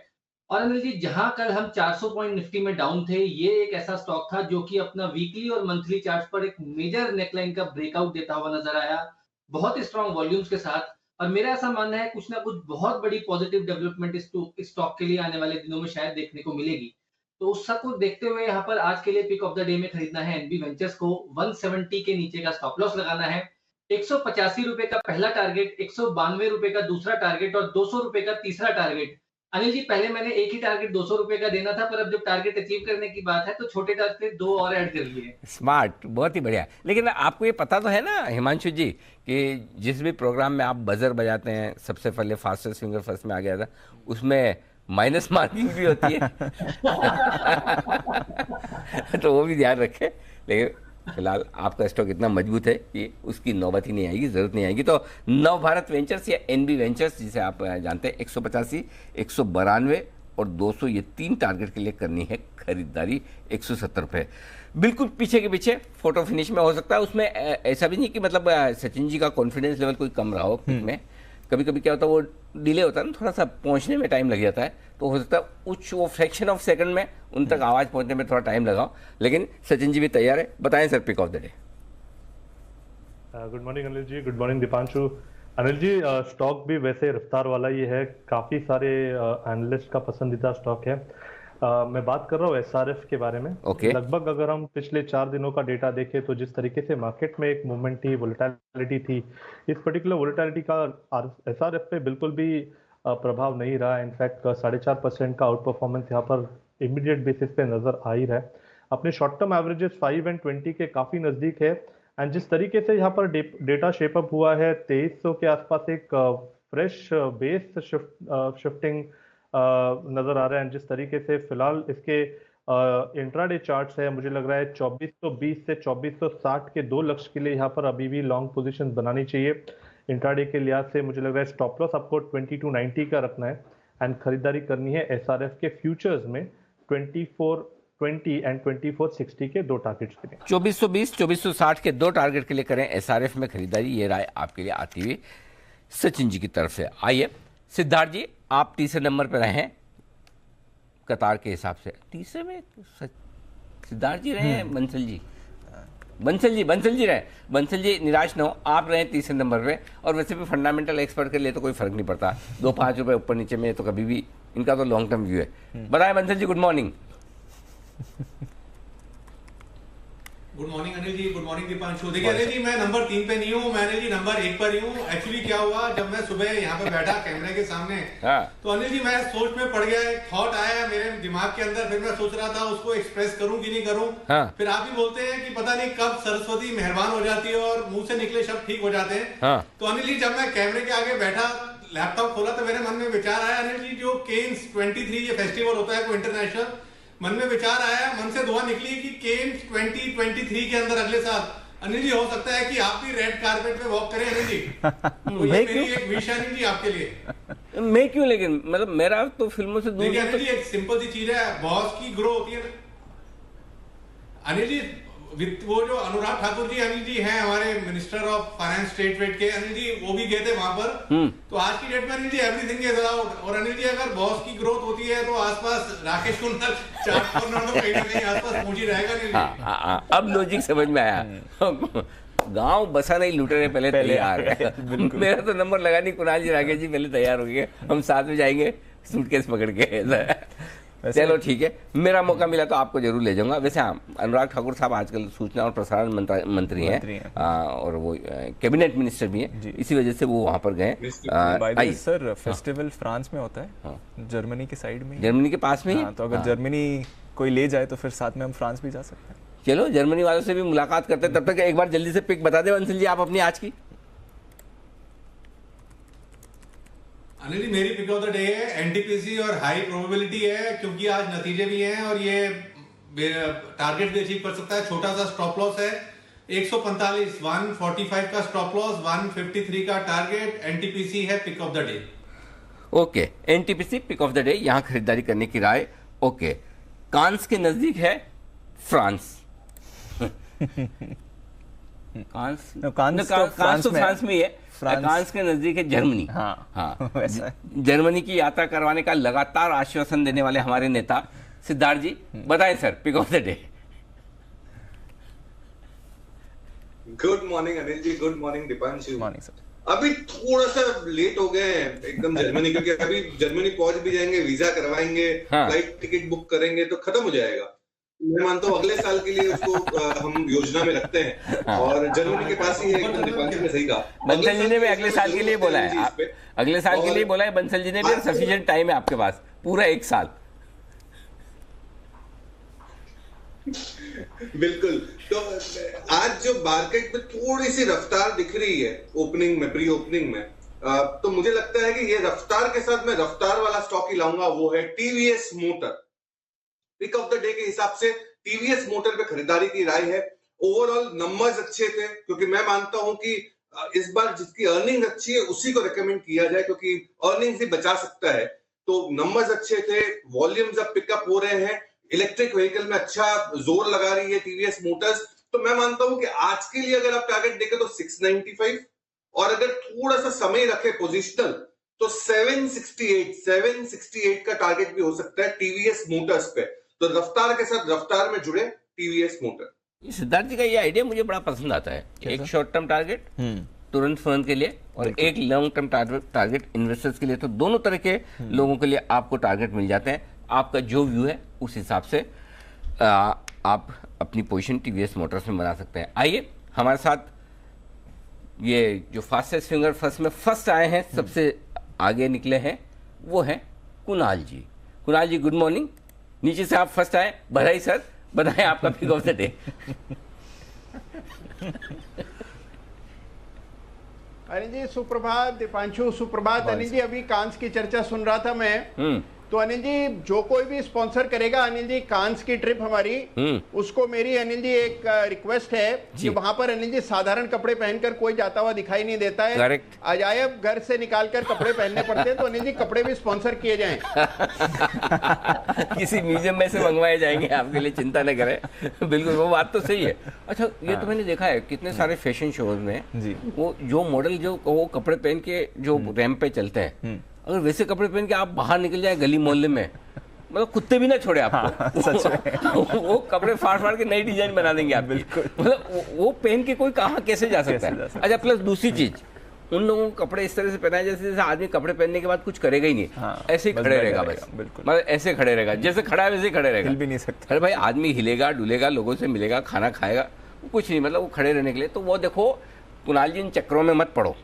और अनिल जी, जहां कल हम 400 पॉइंट निफ्टी में डाउन थे, ये एक ऐसा स्टॉक था जो कि अपना वीकली और मंथली चार्ट पर एक मेजर नेकलाइन का ब्रेकआउट देता हुआ नजर आया, बहुत स्ट्रॉन्ग वॉल्यूम्स के साथ। और मेरा ऐसा मानना है कुछ ना कुछ बहुत बड़ी पॉजिटिव डेवलपमेंट इस स्टॉक के लिए आने वाले दिनों में शायद देखने को मिलेगी। तो उस सब को देखते हुए यहाँ पर आज के लिए पिक ऑफ द डे में खरीदना है एनबी वेंचर्स को। 170 के नीचे का स्टॉप लॉस लगाना है। 185 रुपए का पहला टारगेट, 192 रुपए का दूसरा टारगेट और 200 रुपए का तीसरा टारगेट। अनिल जी, पहले मैंने एक ही टारगेट 200 रुपए का देना था, पर अब जब टारगेट अचीव करने की बात है तो छोटे टारगेट 2 और ऐड कर लिए। स्मार्ट, बहुत ही बढ़िया। लेकिन आपको ये पता तो है ना हिमांशु जी कि जिस भी प्रोग्राम में आप बजर बजाते हैं, सबसे पहले फास्टेस्ट फिंगर फर्स्ट में आ गया था, उसमें माइनस मार्किंग भी होती है। तो वो भी ध्यान रखें। लेकिन फिलहाल आपका स्टॉक इतना मजबूत है कि उसकी नौबत ही नहीं आएगी, जरूरत नहीं आएगी। तो नवभारत वेंचर्स या एनबी वेंचर्स जिसे आप जानते हैं, 185, 192 और 200, ये 3 टारगेट के लिए करनी है खरीदारी। 170 रुपये बिल्कुल पीछे के पीछे फोटो फिनिश में हो सकता है। उसमें ऐसा भी नहीं कि मतलब सचिन जी का कॉन्फिडेंस लेवल कोई कम रहा हो पिक में। कभी कभी क्या होता है, वो डिले होता है ना, थोड़ा सा पहुंचने में टाइम लग जाता है, तो हो सकता है कुछ वो फ्रैक्शन ऑफ सेकंड में उन तक आवाज़ पहुंचने में थोड़ा टाइम लगाओ। लेकिन सचिन जी भी तैयार है, बताएं sir pick of the day. Good morning Anil ji, good morning Deepanshu. Anil ji, stock भी वैसे रफ्तार वाला ही है, काफ़ी सारे एनालिस्ट का पसंदीदा स्टॉक है। मैं बात कर रहा हूँ एसआरएफ के बारे में। लगभग अगर हम पिछले 4 दिनों का डेटा देखें तो जिस तरीके से मार्केट में एक मूवमेंट थी, वोलेटिलिटी थी, इस पर्टिकुलर वोलेटिलिटी का एसआरएफ पे बिल्कुल भी प्रभाव नहीं रहा। इनफैक्ट 4.5% का आउट परफॉर्मेंस यहाँ पर इमीडिएट बेसिस पे नजर आ ही रहा है। अपने शॉर्ट टर्म एवरेजेस 5 और 20 के काफी नजदीक है एंड जिस तरीके से यहाँ पर डेटा शेपअप हुआ है 2300 के आसपास एक फ्रेश बेस शिफ्टिंग नजर आ रहा है। जिस तरीके से फिलहाल इसके इंट्राडे चार्ट्स है, मुझे लग रहा है 2420 से 2460 के 2 लक्ष्य के लिए यहाँ पर अभी भी लॉन्ग पोजीशन बनानी चाहिए। इंट्राडे के लिहाज से मुझे लग रहा है स्टॉप लॉस आपको 2290 का रखना है एंड खरीदारी करनी है एसआरएफ के फ्यूचर्स में 2420 एंड 2460 के 2 टारगेट्स के लिए। 2420 2460 के 2 टारगेट के लिए करें एसआरएफ में खरीदारी। ये राय आपके लिए आती हुई सचिन जी की तरफ से। आइए सिद्धार्थ जी, आप तीसरे नंबर पर रहे हैं कतार के हिसाब से। तीसरे में सिद्धार्थ जी रहे हैं, बंसल जी रहे। बंसल जी निराश न हो, आप रहे तीसरे नंबर पे। और वैसे भी फंडामेंटल एक्सपर्ट के लिए तो कोई फर्क नहीं पड़ता, 2-5 रुपए ऊपर नीचे में तो कभी भी इनका तो लॉन्ग टर्म व्यू है। बताएं Bansal ji, good morning. Good morning Anil ji, good morning Dipanshu. देखिए अनिल जी, मैं नंबर 3 पे नहीं हूँ, मैं अनिल जी नंबर 1 पर ही हूँ। एक्चुअली क्या हुआ, जब मैं सुबह यहाँ पे बैठा कैमरे के सामने, तो अनिल जी मैं सोच में पड़ गया, एक थॉट आया मेरे दिमाग के अंदर। फिर मैं सोच रहा था उसको एक्सप्रेस करूँ कि नहीं करूँ। फिर आप ही बोलते हैं कि पता नहीं कब सरस्वती मेहरबान हो जाती है और मुंह से निकले शब्द ठीक हो जाते हैं। तो अनिल जी जब मैं कैमरे के आगे बैठा, लैपटॉप खोला, तो मेरे मन में विचार आया अनिल जी, जो केन्स 23 ये फेस्टिवल होता है कोई इंटरनेशनल, मन में विचार आया, मन से दुआ निकली कि केन्स 2023 के अंदर अगले साल अनिल जी हो सकता है कि आप भी रेड कारपेट पे वॉक करें अनिल जी। तो ये मेरी एक विश है अनिल जी आपके लिए। मैं क्यों, लेकिन मतलब मेरा तो फिल्मों से दूर। देखिए अनिल जी, एक सिंपल सी चीज है, बॉस की ग्रो होती है अनिल जी। वो जो अनुराग ठाकुर जी अनिल जी हैं हमारे मिनिस्टर ऑफ फाइनेंस स्टेट वेट के, अनिल जी वो भी गए थे वहां पर। तो आज की डेट में Anil ji everything is allowed. और अनिल जी अगर बॉस की ग्रोथ होती है तो आसपास राकेश कुंडल चार्ट कॉर्नर में कहीं ना कहीं आसपास पहुंच ही रहेगा अनिल जी। अब लॉजिक समझ में आया। गांव बसा नहीं लुटेरे पहले तैयार है। मेरा तो नंबर लगा नहीं, कुणाल जी राकेश जी पहले तैयार हो गए, हम साथ में जाएंगे सूटकेस पकड़ के। चलो ठीक है, मेरा मौका मिला तो आपको जरूर ले जाऊंगा। वैसे हाँ, अनुराग ठाकुर साहब आजकल सूचना और प्रसारण मंत्री हैं और वो कैबिनेट मिनिस्टर भी हैं, इसी वजह से वो वहाँ पर गए। सर फेस्टिवल फ्रांस में होता है, जर्मनी के साइड में, जर्मनी के पास में ही। तो अगर जर्मनी कोई ले जाए तो फिर साथ में हम फ्रांस भी जा सकते हैं। चलो जर्मनी वालों से भी मुलाकात करते हैं। तब तक एक बार जल्दी से पिक बता दे बंसल जी आप अपनी आज की। अनिल जी मेरी पिक ऑफ द डे है एनटीपीसी और हाई प्रोबेबिलिटी है, क्योंकि आज नतीजे भी हैं और ये टारगेट भी अचीव कर सकता है। छोटा सा स्टॉप लॉस है 145, 145 का स्टॉप लॉस, 153 का टारगेट। एनटीपीसी है pick of the day. Okay, NTPC pick of the day, यहाँ खरीदारी करने की राय। ओके, कांस के नजदीक है फ्रांस। कांस तो फ्रांस में ही है। फ्रांस के नजदीक है जर्मनी। हाँ जर्मनी की यात्रा करवाने का लगातार आश्वासन देने वाले हमारे नेता सिद्धार्थ जी, बताएं sir pick of the day. Good morning Anil ji, good morning Deepanshu. Morning sir. अभी थोड़ा सा लेट हो गए हैं एकदम जर्मनी, क्योंकि अभी जर्मनी पहुंच भी जाएंगे, वीजा करवाएंगे, फ्लाइट टिकट बुक करेंगे तो खत्म हो जाएगा। मैं मानता हूँ अगले साल के लिए उसको हम योजना में रखते हैं और जर्मनी के पास ही है। एकदम दीपांशु ने सही कहा, बंसल जी ने भी अगले साल के लिए बोला है, अगले साल के लिए बोला है बंसल जी ने भी। सफिशिएंट टाइम है आपके पास, पूरा 1 साल। बिल्कुल। तो आज जो मार्केट में थोड़ी सी रफ्तार दिख रही है ओपनिंग में, प्री ओपनिंग में, तो मुझे लगता है कि ये रफ्तार के साथ मैं रफ्तार वाला स्टॉक ही लाऊंगा, वो है TVS motor. Pick of the day के हिसाब से टीवीएस मोटर पे खरीदारी की राय है। ओवरऑल नंबर्स अच्छे थे, क्योंकि मैं मानता हूं कि इस बार जिसकी अर्निंग अच्छी है उसी को रिकमेंड किया जाए, क्योंकि अर्निंग ही बचा सकता है। तो नंबर्स अच्छे थे, वॉल्यूम्स अब पिकअप हो रहे हैं, इलेक्ट्रिक व्हीकल में अच्छा जोर लगा रही है टीवीएस मोटर्स। तो मैं मानता हूं कि आज के लिए अगर आप टारगेट देखें तो 695, और अगर थोड़ा सा समय रखे पोजिशनल तो 768 का टारगेट भी हो सकता है टीवीएस मोटर्स पे। तो रफ्तार के साथ रफ्तार में जुड़े टीवीएस मोटर। सिद्धार्थ जी का ये आइडिया मुझे बड़ा पसंद आता है। एक शॉर्ट टर्म टारगेट तुरंत फंड के लिए और एक लॉन्ग टर्म टारगेट इन्वेस्टर्स के लिए। तो दोनों तरह के लोगों के लिए आपको टारगेट मिल जाते हैं। आपका जो व्यू है उस हिसाब से आप अपनी पोजीशन टीवीएस मोटर्स में बना सकते हैं। आइए हमारे साथ ये जो फास्टेस्ट फिंगर फर्स्ट में फर्स्ट आए हैं, सबसे आगे निकले हैं, वो हैं कुणाल जी। कुणाल जी गुड मॉर्निंग, नीचे से आप फर्स्ट आए, बधाई सर, बधाई, आपका pick of the day. Anil ji सुप्रभात, दीपांशु सुप्रभात। अनिल जी अभी कांस की चर्चा सुन रहा था मैं, तो अनिल जी जो कोई भी स्पॉन्सर करेगा अनिल जी कांस की ट्रिप हमारी, उसको मेरी अनिल जी एक रिक्वेस्ट है कि वहां पर अनिल जी साधारण कपड़े पहनकर कोई जाता हुआ दिखाई नहीं देता है। करेक्ट। अजायब घर से निकालकर कपड़े पहनने पड़ते हैं, तो अनिल जी कपड़े भी स्पॉन्सर किए जाएं। किसी म्यूजियम में से मंगवाए जाएंगे, आपके लिए चिंता न करें। बिल्कुल वो बात तो सही है। अच्छा ये तो मैंने देखा है कितने सारे फैशन शोज में जी वो जो मॉडल जो वो कपड़े पहन के जो रैंप पे चलते हैं, अगर वैसे कपड़े पहन के आप बाहर निकल जाए गली मोहल्ले में, मतलब कुत्ते भी ना छोड़े आपको। सच में। वो कपड़े फाड़ फाड़ के नई डिजाइन बना देंगे आप। मतलब वो पहन के कोई कहाँ कैसे जा सकता है। अच्छा प्लस दूसरी चीज, उन लोगों को कपड़े इस तरह से पहनाए जैसे आदमी कपड़े पहनने के बाद कुछ करेगा ही नहीं, ऐसे ही खड़े रहेगा बस। मतलब ऐसे खड़े रहेगा, जैसे खड़ा है वैसे ही खड़े रहेगा, हिल भी नहीं सकता। अरे भाई आदमी हिलेगा डुलेगा, लोगों से मिलेगा, खाना खाएगा, कुछ नहीं, मतलब वो खड़े रहने के लिए। तो वो देखो कुणाल जी इन चक्रों में मत पड़ो,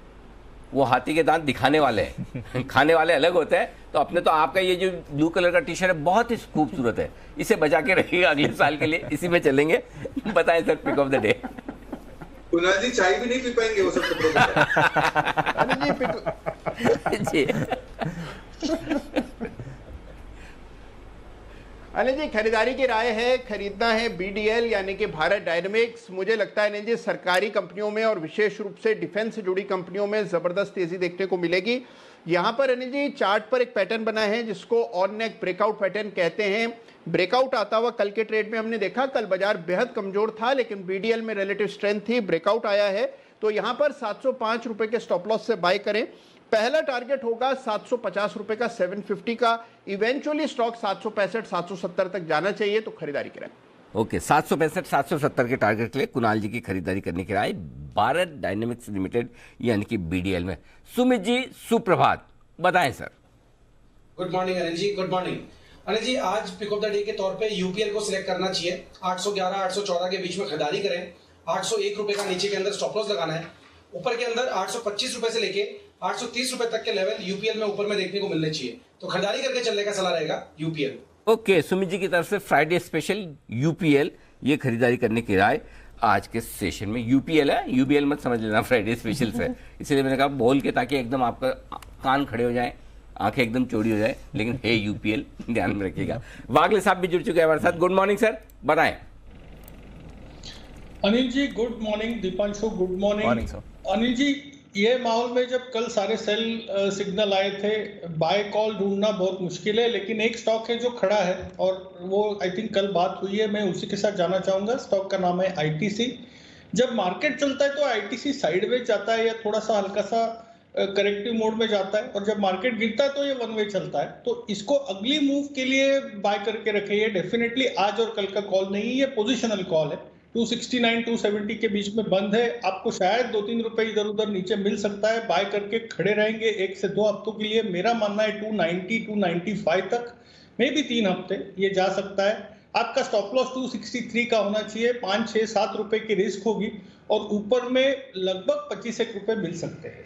वो हाथी के दांत दिखाने वाले हैं, खाने वाले अलग होते हैं। तो अपने तो आपका ये जो ब्लू कलर का टी शर्ट है बहुत ही खूबसूरत है, इसे बचा के रखिएगा अगले साल के लिए, इसी में चलेंगे। बताएं sir pick of the day. Kunal ji चाय भी नहीं पी पाएंगे वो सब जी। अनिल जी खरीदारी की राय है, खरीदना है BDL यानी कि भारत डायनेमिक्स। मुझे लगता है अनिल जी सरकारी कंपनियों में और विशेष रूप से डिफेंस से जुड़ी कंपनियों में जबरदस्त तेजी देखने को मिलेगी। यहाँ पर अनिल जी चार्ट पर एक पैटर्न बना है जिसको ऑन नेक ब्रेकआउट पैटर्न कहते हैं। ब्रेकआउट आता हुआ कल के ट्रेड में हमने देखा, कल बाजार बेहद कमजोर था लेकिन BDL में रिलेटिव स्ट्रेंथ थी, ब्रेकआउट आया है। तो यहाँ पर 705 रुपए के स्टॉप लॉस से बाय करें। पहला टारगेट होगा 750 रुपए का, 750 का। इवेंचुअली स्टॉक 765 770 तक जाना चाहिए, तो खरीदारी करें। ओके 765 770 के टारगेट के लिए कुणाल जी की खरीदारी करने की राय भारत डायनेमिक्स लिमिटेड यानी कि BDL में। सुमित जी सुप्रभात, बताएं sir. Good morning Anil ji, good morning Anil जी। आज पिक ऑफ द डे के तौर पे UPL को सिलेक्ट करना चाहिए। 811 814 के बीच में खरीदारी करें। 801 रुपए का नीचे के अंदर स्टॉप लॉस लगाना है। ऊपर के अंदर 825 रुपए से लेके 830 रुपए तक के लेवल UPL में ऊपर में देखने को मिलने चाहिए, तो खरीदारी करके चलने का सलाह रहेगा UPL। ओके सुमित जी की तरफ से फ्राइडे स्पेशल UPL, ये खरीदारी करने की राय आज के सेशन में। UPL है, UBL मत समझ लेना फ्राइडे स्पेशल से, इसलिए मैंने कहा बोल के ताकि एकदम आपका कान खड़े हो जाए, आंखें एकदम चौड़ी हो जाए, लेकिन है UPL, ध्यान में रखिएगा। वागले साहब भी जुड़ चुके हैं हमारे साथ। गुड मॉर्निंग सर, बताएं। Anil ji good morning, Dipanshu good morning. Anil ji ये माहौल में जब कल सारे सेल सिग्नल आए थे, बाय कॉल ढूंढना बहुत मुश्किल है, लेकिन एक स्टॉक है जो खड़ा है और वो आई थिंक कल बात हुई है, मैं उसी के साथ जाना चाहूंगा। स्टॉक का नाम है ITC। जब मार्केट चलता है तो ITC साइडवेज जाता है या थोड़ा सा हल्का सा करेक्टिव मोड में जाता है, और जब मार्केट गिरता है तो ये वन वे चलता है। तो इसको अगली मूव के लिए बाय करके रखे। ये डेफिनेटली आज और कल का कॉल नहीं, ये पोजिशनल कॉल है। 269 270 के बीच में बंद है, आपको शायद 2-3 रुपए इधर उधर नीचे मिल सकता है। बाय करके खड़े रहेंगे 1 से 2 हफ्तों के लिए। मेरा मानना है 290 295 तक, मे भी 3 हफ्ते ये जा सकता है। आपका स्टॉप लॉस 263 का होना चाहिए। 5, 6, 7 रुपए की रिस्क होगी और ऊपर में लगभग 25 रुपए मिल सकते हैं।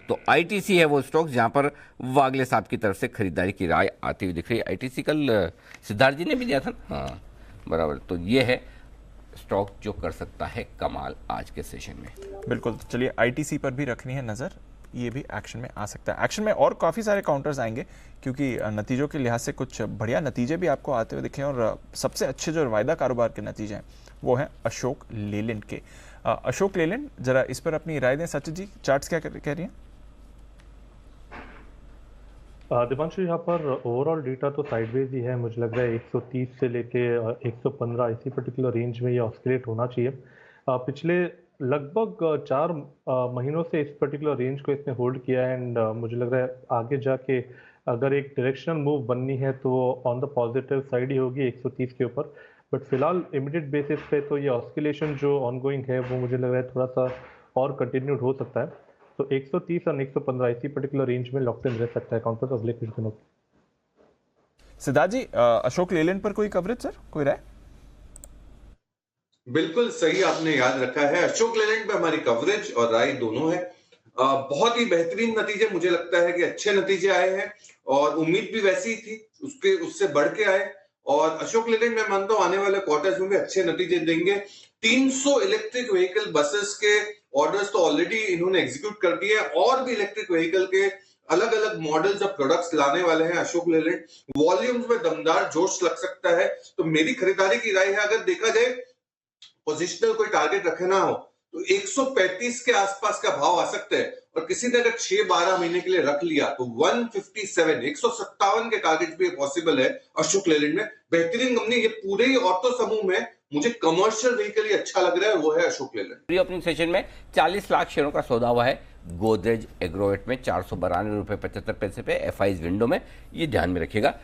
तो ITC है वो स्टॉक जहां पर वागले साहब की तरफ से खरीदारी की राय आती हुई दिख रही है। ITC कल सिद्धार्थ जी ने भी दिया था, हाँ बराबर। तो ये है स्टॉक जो कर सकता है कमाल आज के सेशन में। बिल्कुल, तो चलिए ITC पर भी रखनी है नज़र, ये भी एक्शन में आ सकता है। एक्शन में और काफ़ी सारे काउंटर्स आएंगे क्योंकि नतीजों के लिहाज से कुछ बढ़िया नतीजे भी आपको आते हुए दिखे, और सबसे अच्छे जो वायदा कारोबार के नतीजे हैं वो हैं अशोक लेलैंड के। अशोक लेलैंड, जरा इस पर अपनी राय दें। सचिन जी चार्ट्स क्या कह रही हैं? दीपांशु यहाँ पर ओवरऑल डेटा तो साइडवेज ही है, मुझे लग रहा है 130 से लेके 115 इसी पर्टिकुलर रेंज में ये ऑस्किलेट होना चाहिए। पिछले लगभग 4 महीनों से इस पर्टिकुलर रेंज को इसने होल्ड किया है, एंड मुझे लग रहा है आगे जाके अगर एक डायरेक्शनल मूव बननी है तो ऑन द पॉजिटिव साइड ही होगी 130 के ऊपर। बट फिलहाल इमीडिएट बेसिस पे तो ये ऑस्किलेशन जो ऑनगोइंग है वो मुझे लग रहा है थोड़ा सा और कंटिन्यूड हो सकता है। तो 130 और 115 इसी पर्टिकुलर रेंज में लॉक्ड इन रह सकता है काउंटर अगले कुछ दिनों। सिद्धार्थ जी अशोक लेलैंड पर कोई कवरेज सर, कोई राय? बिल्कुल सही आपने याद रखा है, अशोक लेलैंड पे हमारी कवरेज और राय दोनों है। बहुत ही बेहतरीन नतीजे, मुझे लगता है कि अच्छे नतीजे आए हैं और उम्मीद भी वैसी ही थी, उससे बढ़ के आए। और अशोक लेलैंड मैं मानता हूं आने वाले क्वार्टर्स में भी अच्छे नतीजे देंगे। 300 इलेक्ट्रिक व्हीकल बसेस के ऑर्डर्स तो ऑलरेडी इन्होंने एग्जीक्यूट कर दिए, और भी इलेक्ट्रिक व्हीकल के अलग अलग मॉडल्स और प्रोडक्ट्स लाने वाले हैं अशोक लेलैंड। वॉल्यूम्स में दमदार जोश लग सकता है, तो मेरी खरीदारी की राय है, अगर देखा जाए पोजिशनल कोई टारगेट रखना हो तो 135 के आसपास का भाव आ सकता है, और किसी ने अगर 6-12 महीने के लिए रख लिया तो 157 157 के टारगेट भी पॉसिबल है अशोक लेलैंड में। बेहतरीन कंपनी, ये पूरे ही ऑटो समूह में मुझे कमर्शियल व्हीकल ही अच्छा लग रहा है, वो है Ashok Leyland. Pre opening session में 40 लाख शेयरों का सौदा हुआ है गोदरेज एग्रोवेट में 492 रुपये 75 पैसे पे FIs विंडो में, ये ध्यान में रखिएगा।